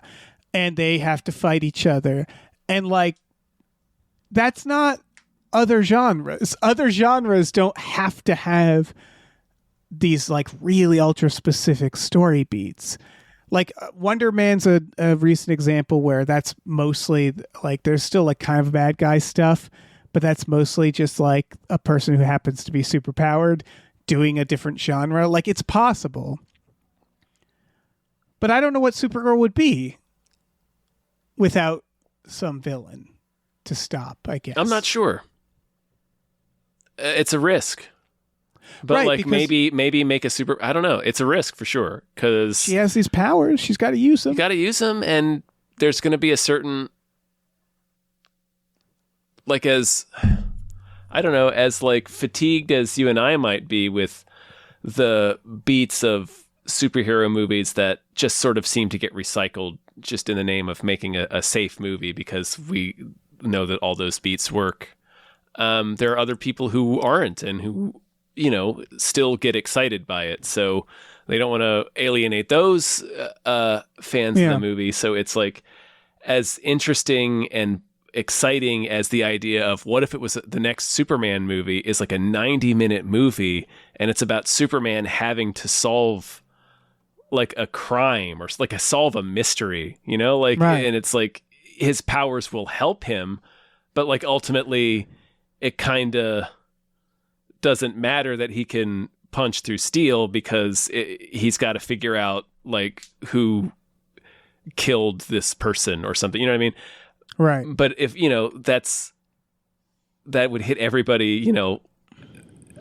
And they have to fight each other. And like, that's not other genres. Other genres don't have to have these like really ultra specific story beats. Like Wonder Man's a recent example where that's mostly like, there's still like kind of bad guy stuff, but that's mostly just like a person who happens to be super powered doing a different genre. Like, it's possible. But I don't know what Supergirl would be without some villain to stop, I guess. I'm not sure. It's a risk. But Right, like because- maybe make a super. I don't know. It's a risk for sure because She has these powers. She's got to use them. you got to use them, and there's going to be a certain like as like fatigued as you and I might be with the beats of superhero movies that just sort of seem to get recycled just in the name of making a safe movie because we know that all those beats work. There are other people who aren't and who still get excited by it. So they don't want to alienate those fans of the movie. So it's like as interesting and exciting as the idea of what if it was the next Superman movie is like a 90-minute movie and it's about Superman having to solve like a crime or like solve a mystery, right. And it's like his powers will help him, but like ultimately it kind of doesn't matter that he can punch through steel because he's got to figure out like who killed this person or something. You know what I mean? Right. But if that would hit everybody.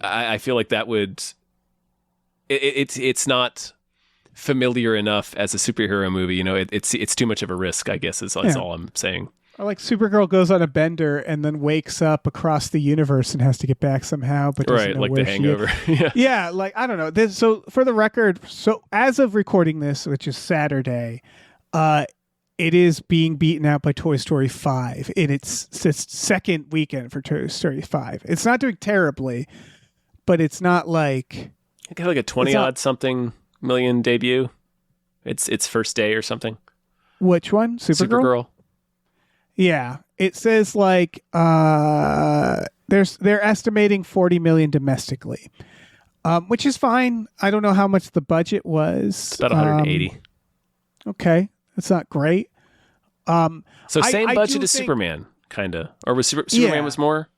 I feel like that would. It's not familiar enough as a superhero movie. It's too much of a risk. I guess is all I'm saying. Or like Supergirl goes on a bender and then wakes up across the universe and has to get back somehow, but doesn't Right, know like where The she Hangover. is. Yeah. Yeah, like I don't know. So for the record, so as of recording this, which is Saturday, it is being beaten out by Toy Story 5 in its second weekend for Toy Story 5. It's not doing terribly, but it's not like It got like a 20-odd something million debut. It's first day or something. Which one? Supergirl. Yeah, it says like they're estimating 40 million domestically, which is fine. I don't know how much the budget was. About 180. Okay, that's not great. So same I budget do as think- Superman, kind of, or was Superman was more?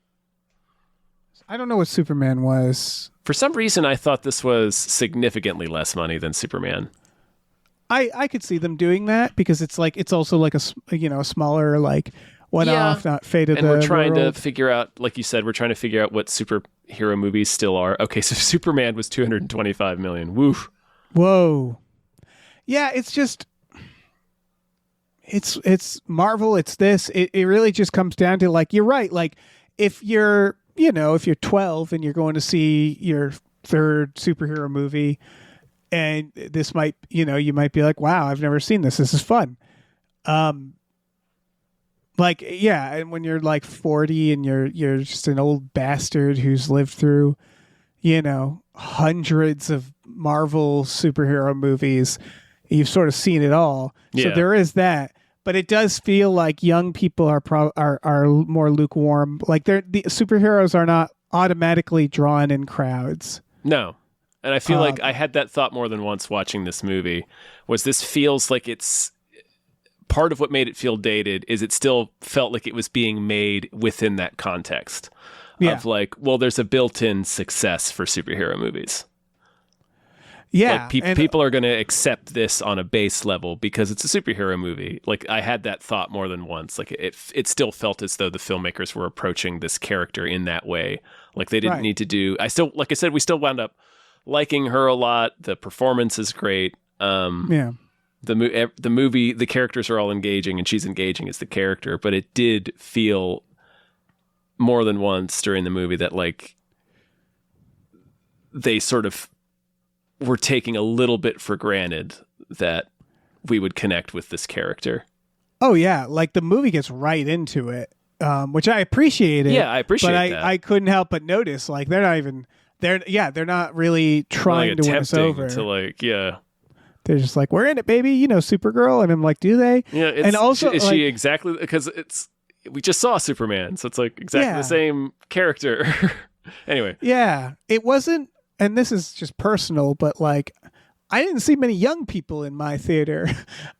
I don't know what Superman was. For some reason, I thought this was significantly less money than Superman. I could see them doing that because it's also like a smaller like one-off, not Fate of And the we're trying World. to figure out, like you said, we're trying to figure out what superhero movies still are. Okay, so Superman was 225 million. Woo. Whoa. Yeah, it's just it's Marvel, it's this. It really just comes down to like you're right. Like if you're 12 and you're going to see your third superhero movie and this might, you might be like, wow, I've never seen this. This is fun. Like, yeah. And when you're like 40 and you're just an old bastard who's lived through, hundreds of Marvel superhero movies, you've sort of seen it all. So Yeah. there is that. But it does feel like young people are more lukewarm. Like the superheroes are not automatically drawn in crowds. No. And I feel like I had that thought more than once watching this movie, was this feels like it's part of what made it feel dated is it still felt like it was being made within that context of like, well, there's a built-in success for superhero movies. Yeah, Like people are going to accept this on a base level because it's a superhero movie. Like I had that thought more than once. Like it still felt as though the filmmakers were approaching this character in that way. Like they didn't need to do. Like I said, we still wound up liking her a lot. The performance is great. The movie, the characters are all engaging, and she's engaging as the character. But it did feel more than once during the movie that like they sort of were taking a little bit for granted that we would connect with this character. Oh yeah, like the movie gets right into it, which I appreciated. Yeah, I appreciate but that. I couldn't help but notice like they're not really trying to win us over. To like, yeah. They're just like, we're in it, baby. You know, Supergirl, and I'm like, do they? Yeah, and also is she exactly because we just saw Superman, so it's like exactly the same character. Anyway, yeah, it wasn't. And this is just personal, but like, I didn't see many young people in my theater.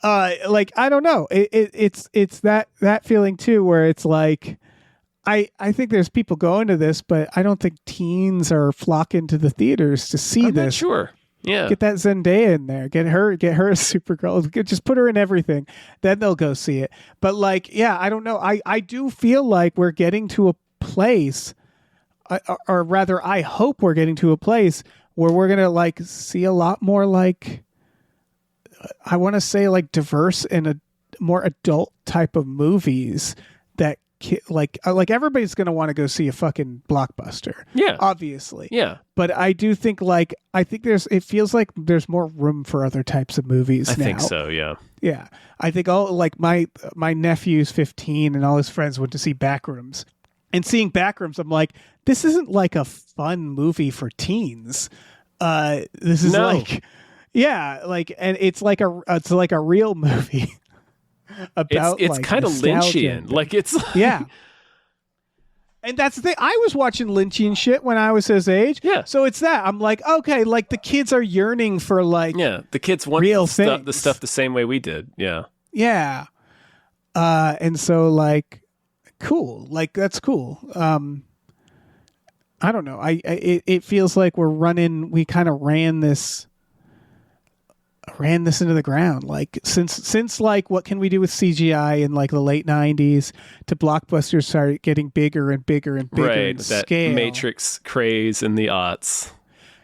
Like, I don't know. It's that feeling too, where it's like, I think there's people going to this, but I don't think teens are flocking to the theaters to see I'm this. not sure. Yeah, get that Zendaya in there. Get her a Supergirl. Just put her in everything. Then they'll go see it. But like, yeah, I don't know. I do feel like we're getting to a place. Or rather, I hope we're getting to a place where we're going to like see a lot more like, I want to say like diverse and a more adult type of movies that like everybody's going to want to go see a fucking blockbuster. Yeah. Obviously. Yeah. But I do think it feels like there's more room for other types of movies now. I think so. Yeah. Yeah. I think my nephew's 15 and all his friends went to see Backrooms. And seeing Backrooms, I'm like, this isn't like a fun movie for teens. This is like, yeah, like, and it's like a real movie about. It's kind of Lynchian, like it's like... yeah. And that's the thing. I was watching Lynchian shit when I was his age. Yeah. So it's that I'm like, okay, like the kids are yearning for like, the kids want real the stuff the same way we did. Yeah. Yeah. And so like. Cool, like that's cool. I don't know. It feels like we kind of ran this into the ground. Like since like what can we do with CGI in like the late 90s to blockbusters started getting bigger and bigger and bigger in scale. Matrix craze in the aughts.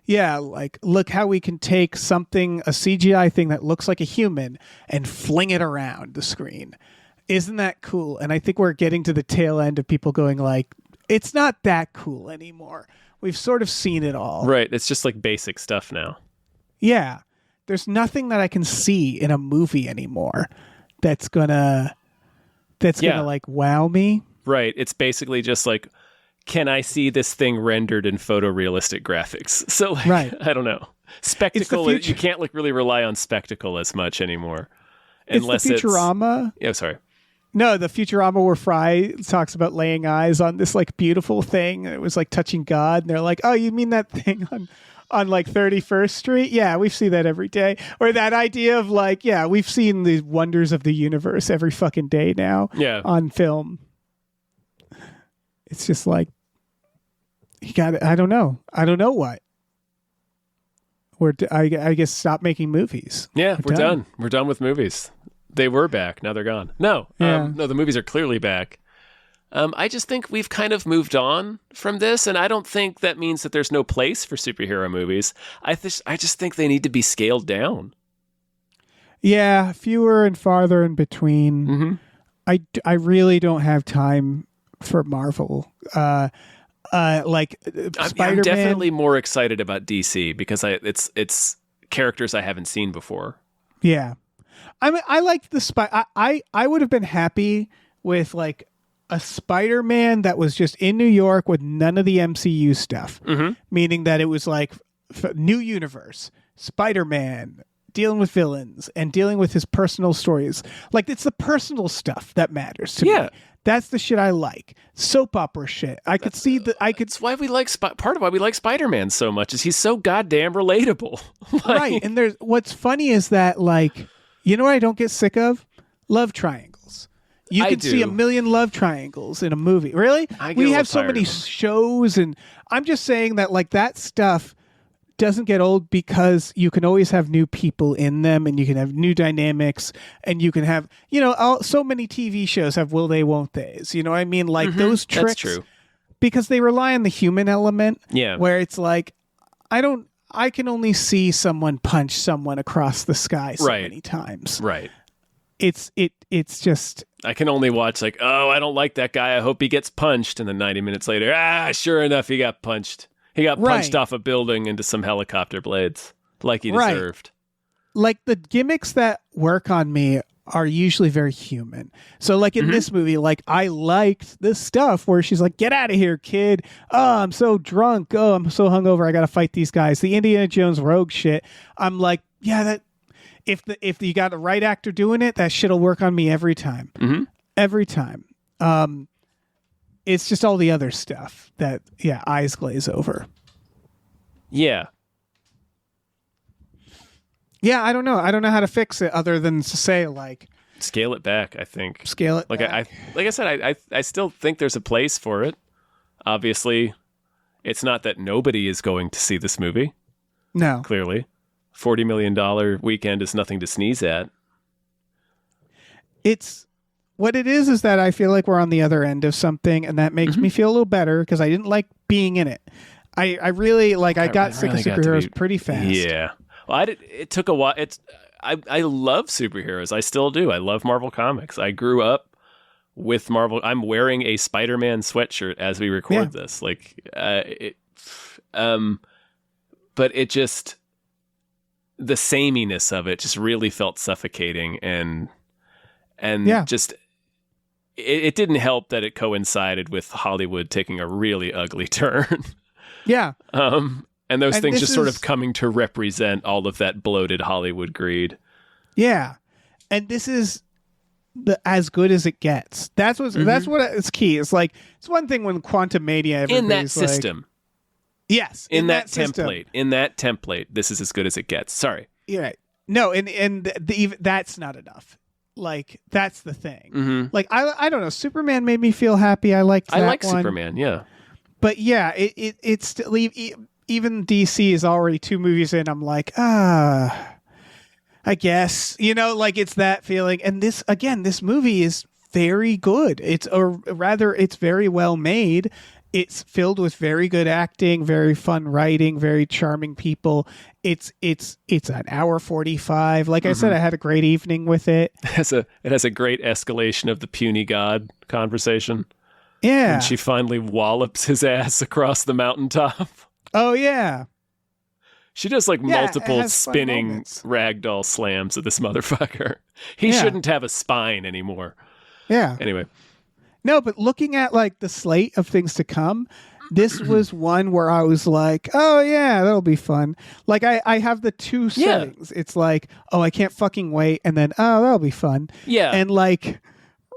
Yeah, like look how we can take a CGI thing that looks like a human and fling it around the screen. Isn't that cool? And I think we're getting to the tail end of people going like, it's not that cool anymore. We've sort of seen it all. Right. It's just like basic stuff now. Yeah. There's nothing that I can see in a movie anymore that's gonna like wow me. Right. It's basically just like, can I see this thing rendered in photorealistic graphics? So like, right. I don't know. Spectacle, you can't like really rely on spectacle as much anymore. Unless it's the Futurama. Yeah, sorry. No, the Futurama where Fry talks about laying eyes on this like beautiful thing. It was like touching God. And they're like, oh, you mean that thing on like 31st Street? Yeah, we see that every day. Or that idea of like, yeah, we've seen the wonders of the universe every fucking day now on film. It's just like, I don't know what. I guess stop making movies. Yeah, we're done. We're done with movies. They were back. Now they're gone. No, no, the movies are clearly back. I just think we've kind of moved on from this, and I don't think that means that there's no place for superhero movies. I just think they need to be scaled down. Yeah, fewer and farther in between. Mm-hmm. I really don't have time for Marvel. Like Spider-Man. I'm definitely more excited about DC because it's characters I haven't seen before. Yeah. I mean, I liked the I would have been happy with like a Spider-Man that was just in New York with none of the MCU stuff, meaning that it was like new universe, Spider-Man dealing with villains and dealing with his personal stories. Like it's the personal stuff that matters to me. That's the shit I like. Soap opera shit. It's why we like part of why we like Spider-Man so much is he's so goddamn relatable. Right. And what's funny is that like, you know what I don't get sick of? Love triangles. You can see a million love triangles in a movie. Really? We have so many shows, and I'm just saying that like that stuff doesn't get old because you can always have new people in them, and you can have new dynamics, and you can have, so many TV shows have will they, won't theys. You know what I mean? Like those tricks, That's true. because they rely on the human element. Yeah. Where it's like, I can only see someone punch someone across the sky so many times. Right. It's just, I can only watch like, oh, I don't like that guy. I hope he gets punched. And then 90 minutes later, sure enough, he got punched. He got punched off a building into some helicopter blades like he deserved. Like the gimmicks that work on me are usually very human. So like in this movie, like I liked this stuff where she's like, get out of here, kid. Oh, I'm so drunk. Oh, I'm so hungover. I got to fight these guys. The Indiana Jones rogue shit. I'm like, yeah, that if you got the right actor doing it, that shit'll work on me every time. Every time. It's just all the other stuff that, eyes glaze over. Yeah. Yeah, I don't know. I don't know how to fix it other than to say like scale it back, I think. Scale it like back. Like I said, I still think there's a place for it. Obviously, it's not that nobody is going to see this movie. No. Clearly. $40 million weekend is nothing to sneeze at. It's what it is that I feel like we're on the other end of something, and that makes me feel a little better because I didn't like being in it. I really like I got sick of superheroes pretty fast. Yeah. Well, it took a while. I love superheroes. I still do. I love Marvel Comics. I grew up with Marvel. I'm wearing a Spider-Man sweatshirt as we record this. Like, but it just, the sameness of it just really felt suffocating, and just it didn't help that it coincided with Hollywood taking a really ugly turn. Yeah. And those things just sort of coming to represent all of that bloated Hollywood greed. Yeah. And this is as good as it gets. That's what it's key. It's like, it's one thing when Quantum Mania, in that system. Yes. In that template. In that template, this is as good as it gets. Sorry. You're right. No, and that's not enough. Like, that's the thing. Like, I don't know. Superman made me feel happy. I like Superman, yeah. But yeah, it's still, even DC is already 2 movies in. I'm like, I guess, like it's that feeling. And this movie is very good. It's very well made. It's filled with very good acting, very fun writing, very charming people. It's an hour 45. Like I said, I had a great evening with it. It has a great escalation of the puny god conversation. Yeah. When she finally wallops his ass across the mountaintop. Oh, yeah. She does multiple spinning ragdoll slams of this motherfucker. He shouldn't have a spine anymore. Yeah. Anyway. No, but looking at the slate of things to come, this was one where I was like, oh, yeah, that'll be fun. Like, I have the 2 settings. It's like, oh, I can't fucking wait. And then, oh, that'll be fun. Yeah. And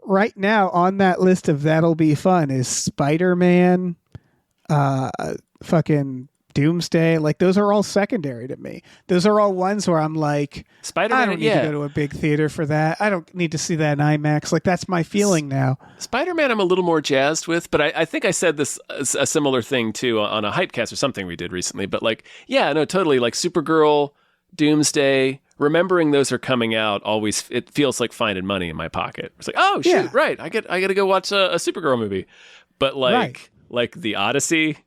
right now on that list of that'll be fun is Spider-Man, fucking Doomsday. Like, those are all secondary to me. Those are all ones where I'm like, Spider-Man, I don't need to go to a big theater for that. I don't need to see that in IMAX. Like, that's my feeling now. Spider-Man I'm a little more jazzed with, but I think I said this a similar thing too on a Hypecast or something we did recently. But totally. Like Supergirl, Doomsday, remembering those are coming out always, it feels like finding money in my pocket. It's like, oh shoot, right, I got to go watch a Supergirl movie. But like the Odyssey,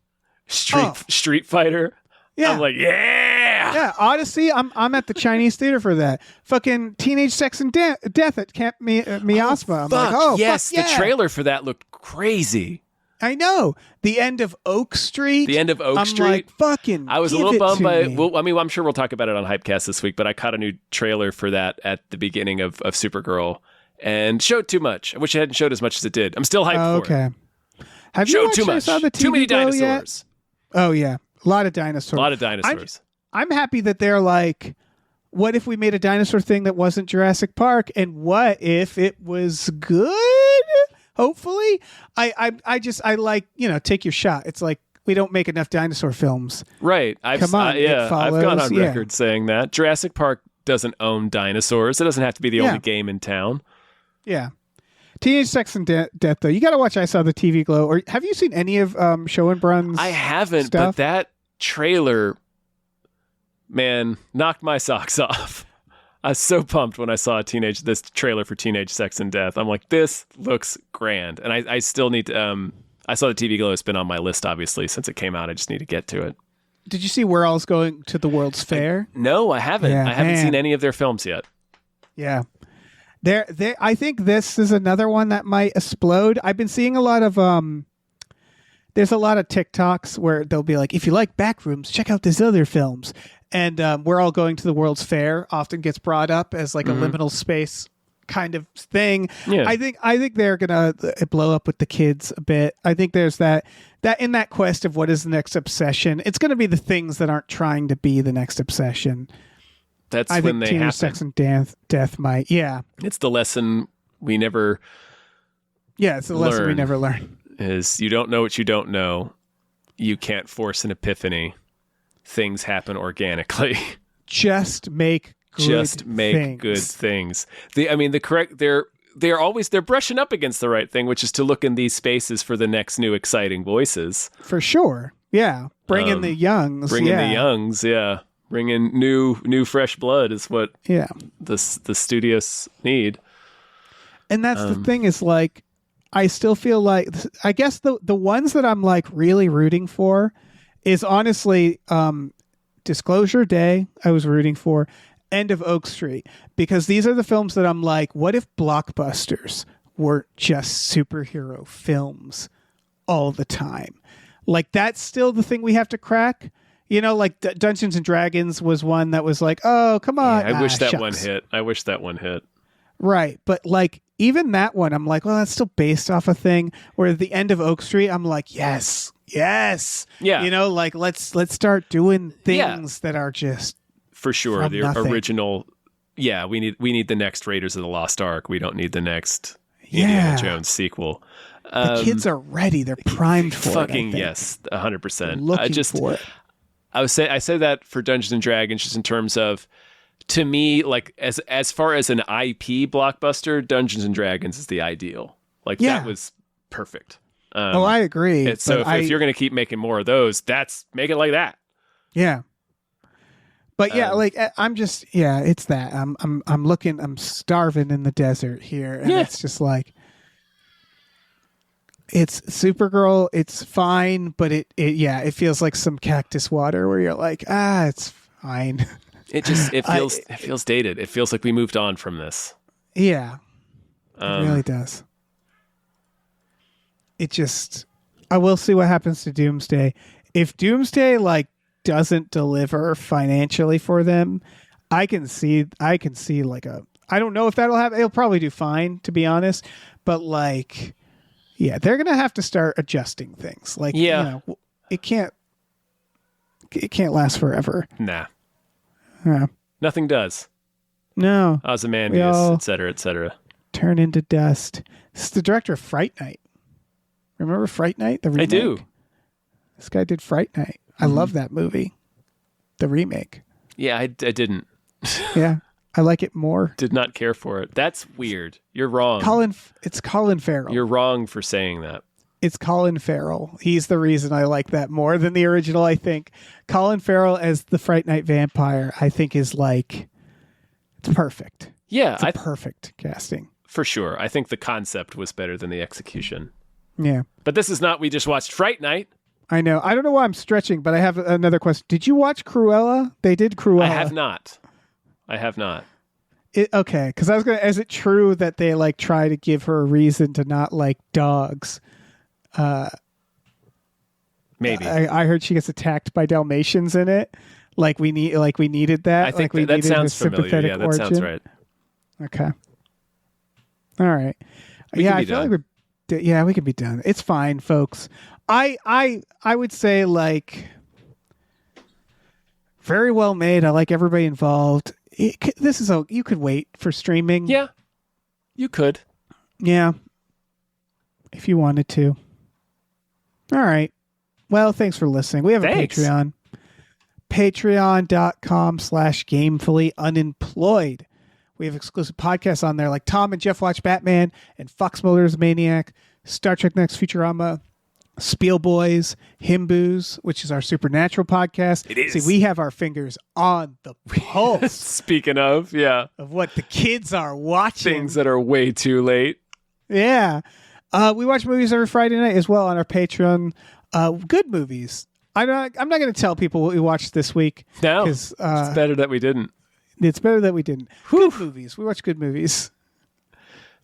Street Fighter, I'm like, yeah, Odyssey. I'm at the Chinese theater for that. Fucking Teenage Sex and Death at Camp Miasma. I'm like, oh yes, fuck yeah. The trailer for that looked crazy. I know. The end of Oak Street. I'm like, fucking I was a little bummed by it. Well, I'm sure we'll talk about it on Hypecast this week, but I caught a new trailer for that at the beginning of Supergirl and showed too much. I wish it hadn't showed as much as it did. I'm still hyped for it. Have you too much. Saw the TV too many dinosaurs. Yet? Oh, yeah. A lot of dinosaurs. I'm happy that they're like, what if we made a dinosaur thing that wasn't Jurassic Park? And what if it was good? Hopefully. I like, take your shot. It's like, we don't make enough dinosaur films. Right. I've gone on record saying that. Jurassic Park doesn't own dinosaurs. It doesn't have to be the only game in town. Yeah. Teenage Sex and Death, though. You got to watch I Saw the TV Glow. Or have you seen any of Schoenbrun's I haven't, stuff? but that trailer man, knocked my socks off. I was so pumped when I saw this trailer for Teenage Sex and Death. I'm like, this looks grand. And I still need to, I saw the TV Glow. It's been on my list, obviously, since it came out. I just need to get to it. Did you see We're All's going to the World's Fair? No, I haven't. Yeah, I haven't man. seen any of their films yet. Yeah. I think this is another one that might explode. I've been seeing a lot of, there's a lot of TikToks where they'll be like, if you like Backrooms, check out these other films. And We're All Going to the World's Fair often gets brought up as like a liminal space kind of thing. Yeah. I think they're gonna blow up with the kids a bit. I think there's that in that quest of what is the next obsession. It's going to be the things that aren't trying to be the next obsession. That's I when think they happen. Sex and Death might. Yeah. It's the lesson we never. Yeah, it's the lesson we learn. never learn. Is you don't know what you don't know. You can't force an epiphany. Things happen organically. Just make good things. Good things. They're brushing up against the right thing, which is to look in these spaces for the next new exciting voices. For sure. Yeah. Bring in the youngs. Bring in the youngs, yeah. Bring in new fresh blood is what the studios need. And that's the thing is like, I still feel like, I guess the ones that I'm like really rooting for is honestly Disclosure Day, I was rooting for, End of Oak Street, because these are the films that I'm like, what if blockbusters were just superhero films all the time? Like, that's still the thing we have to crack. You know, like Dungeons and Dragons was one that was like, oh, come on. Yeah, I wish that one hit. Right. But like, even that one, I'm like, well, that's still based off a thing. Where at the End of Oak Street, I'm like, yes. Yeah. You know, like, let's start doing things that are just for sure. The nothing. Original. Yeah, we need the next Raiders of the Lost Ark. We don't need the next Indiana Jones sequel. The kids are ready. They're primed for fucking it. Fucking yes, 100%. Looking for it. I say that for Dungeons and Dragons, just in terms of, to me, like as far as an IP blockbuster, Dungeons and Dragons is the ideal. Like that was perfect. I agree. So if you're going to keep making more of those, make it like that. Yeah. But like I'm just it's that I'm starving in the desert here, and it's just like it's Supergirl. It's fine, but it feels like some cactus water where you're like, it's fine. It feels dated. It feels like we moved on from this. Yeah, it really does. It just, I will see what happens to Doomsday. If Doomsday like doesn't deliver financially for them, I can see like I don't know if that'll happen. It'll probably do fine, to be honest. But like, they're gonna have to start adjusting things. Like, it can't last forever. Nah. Yeah. Nothing does. No. Ozymandias, et cetera, et cetera. Turn into dust. This is the director of Fright Night. Remember Fright Night? The remake? I do. This guy did Fright Night. I love that movie. The remake. Yeah, I didn't. Yeah. I like it more. Did not care for it. That's weird. You're wrong. It's Colin Farrell. You're wrong for saying that. It's Colin Farrell. He's the reason I like that more than the original, I think. Colin Farrell as the Fright Night vampire, I think is like, it's perfect. Yeah. It's perfect casting. For sure. I think the concept was better than the execution. Yeah. But this is not, we just watched Fright Night. I know. I don't know why I'm stretching, but I have another question. Did you watch Cruella? They did Cruella. I have not. Okay. Because I was going to, is it true that they like try to give her a reason to not like dogs? Maybe. I heard she gets attacked by Dalmatians in it. Like we needed that. I think like that sounds familiar. Yeah, that origin. sounds right. Okay. All right. I feel like we can be done. It's fine, folks. I would say like very well made. I like everybody involved. You could wait for streaming. Yeah, you could. Yeah, if you wanted to. All right. Well, thanks for listening. We have a Patreon. Patreon.com/gamefullyunemployed. We have exclusive podcasts on there like Tom and Jeff Watch Batman and Fox Mulder's Maniac, Star Trek Next Futurama, Spiel Boys, Himboos, which is our supernatural podcast. It is. See, we have our fingers on the pulse Speaking of, yeah, of what the kids are watching. things that are way too late. Yeah. We watch movies every Friday night as well on our Patreon. Good movies. I'm not going to tell people what we watched this week. No, 'cause, it's better that we didn't. It's better that we didn't. Good movies. We watch good movies.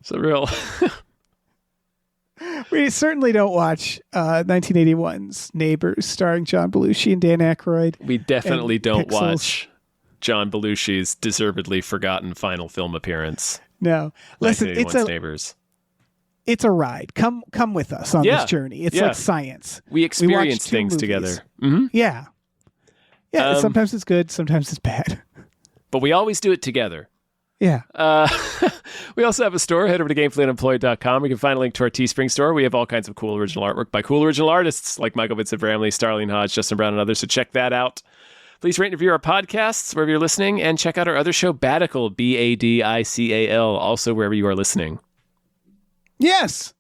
It's a real... We certainly don't watch 1981's Neighbors, starring John Belushi and Dan Aykroyd. We definitely and don't Pixels. watch John Belushi's deservedly forgotten final film appearance. No, listen, 1981's Neighbors. it's a ride. Come with us on this journey. It's like science. We experience watch two things movies. together. Mm-hmm. Yeah. Sometimes it's good. Sometimes it's bad. But we always do it together. Yeah. We also have a store. Head over to gamefullyunemployed.com. You can find a link to our Teespring store. We have all kinds of cool original artwork by cool original artists like Michael Vincent Bramley, Starlene Hodge, Justin Brown, and others. So check that out. Please rate and review our podcasts wherever you're listening, and check out our other show, Badical, Badical, also wherever you are listening. Yes.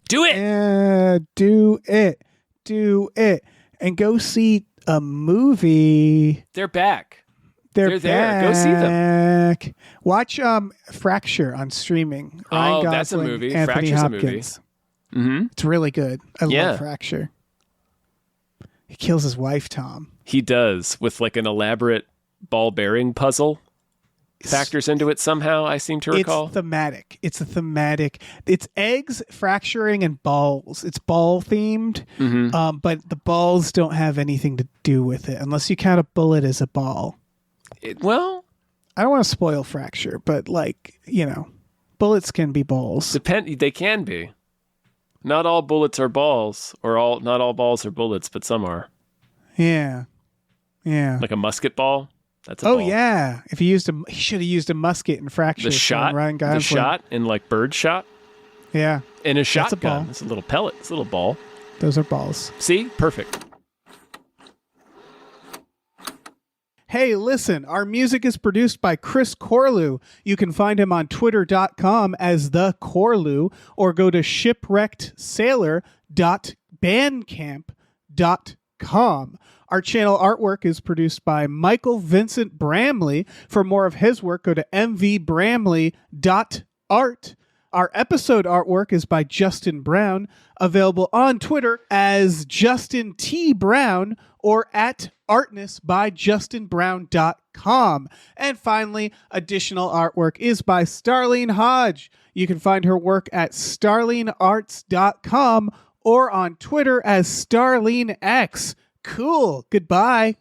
Do it. Do it. Do it. And go see a movie. They're back. They're there. Go see them. Watch Fracture on streaming. Oh, Ryan that's a Gosling, movie. Anthony Fracture's Hopkins. a movie. Mm-hmm. It's really good. I Yeah. love Fracture. He kills his wife, Tom. He does, with like an elaborate ball bearing puzzle. Factors into it somehow, I seem to recall. It's thematic. It's a thematic. It's eggs, fracturing, and balls. It's ball themed, but the balls don't have anything to do with it unless you count a bullet as a ball. Well, I don't want to spoil Fracture, but bullets can be balls. they can be. Not all bullets are balls, or not all balls are bullets, but some are. Yeah. Like a musket ball. That's a ball. Oh yeah. If he should have used a musket in Fracture. The shot, Ryan Gosling. the shot in like bird shot. Yeah. In a That's a shotgun. ball. It's a little pellet. It's a little ball. Those are balls. See? Perfect. Hey, listen, our music is produced by Chris Corlew. You can find him on twitter.com as the Corlew, or go to shipwreckedsailor.bandcamp.com. Our channel artwork is produced by Michael Vincent Bramley. For more of his work, go to mvbramley.art. Our episode artwork is by Justin Brown, available on Twitter as Justin T. Brown or at artnessbyjustinbrown.com. And finally, additional artwork is by Starlene Hodge. You can find her work at starlenearts.com or on Twitter as StarleneX. Cool. Goodbye.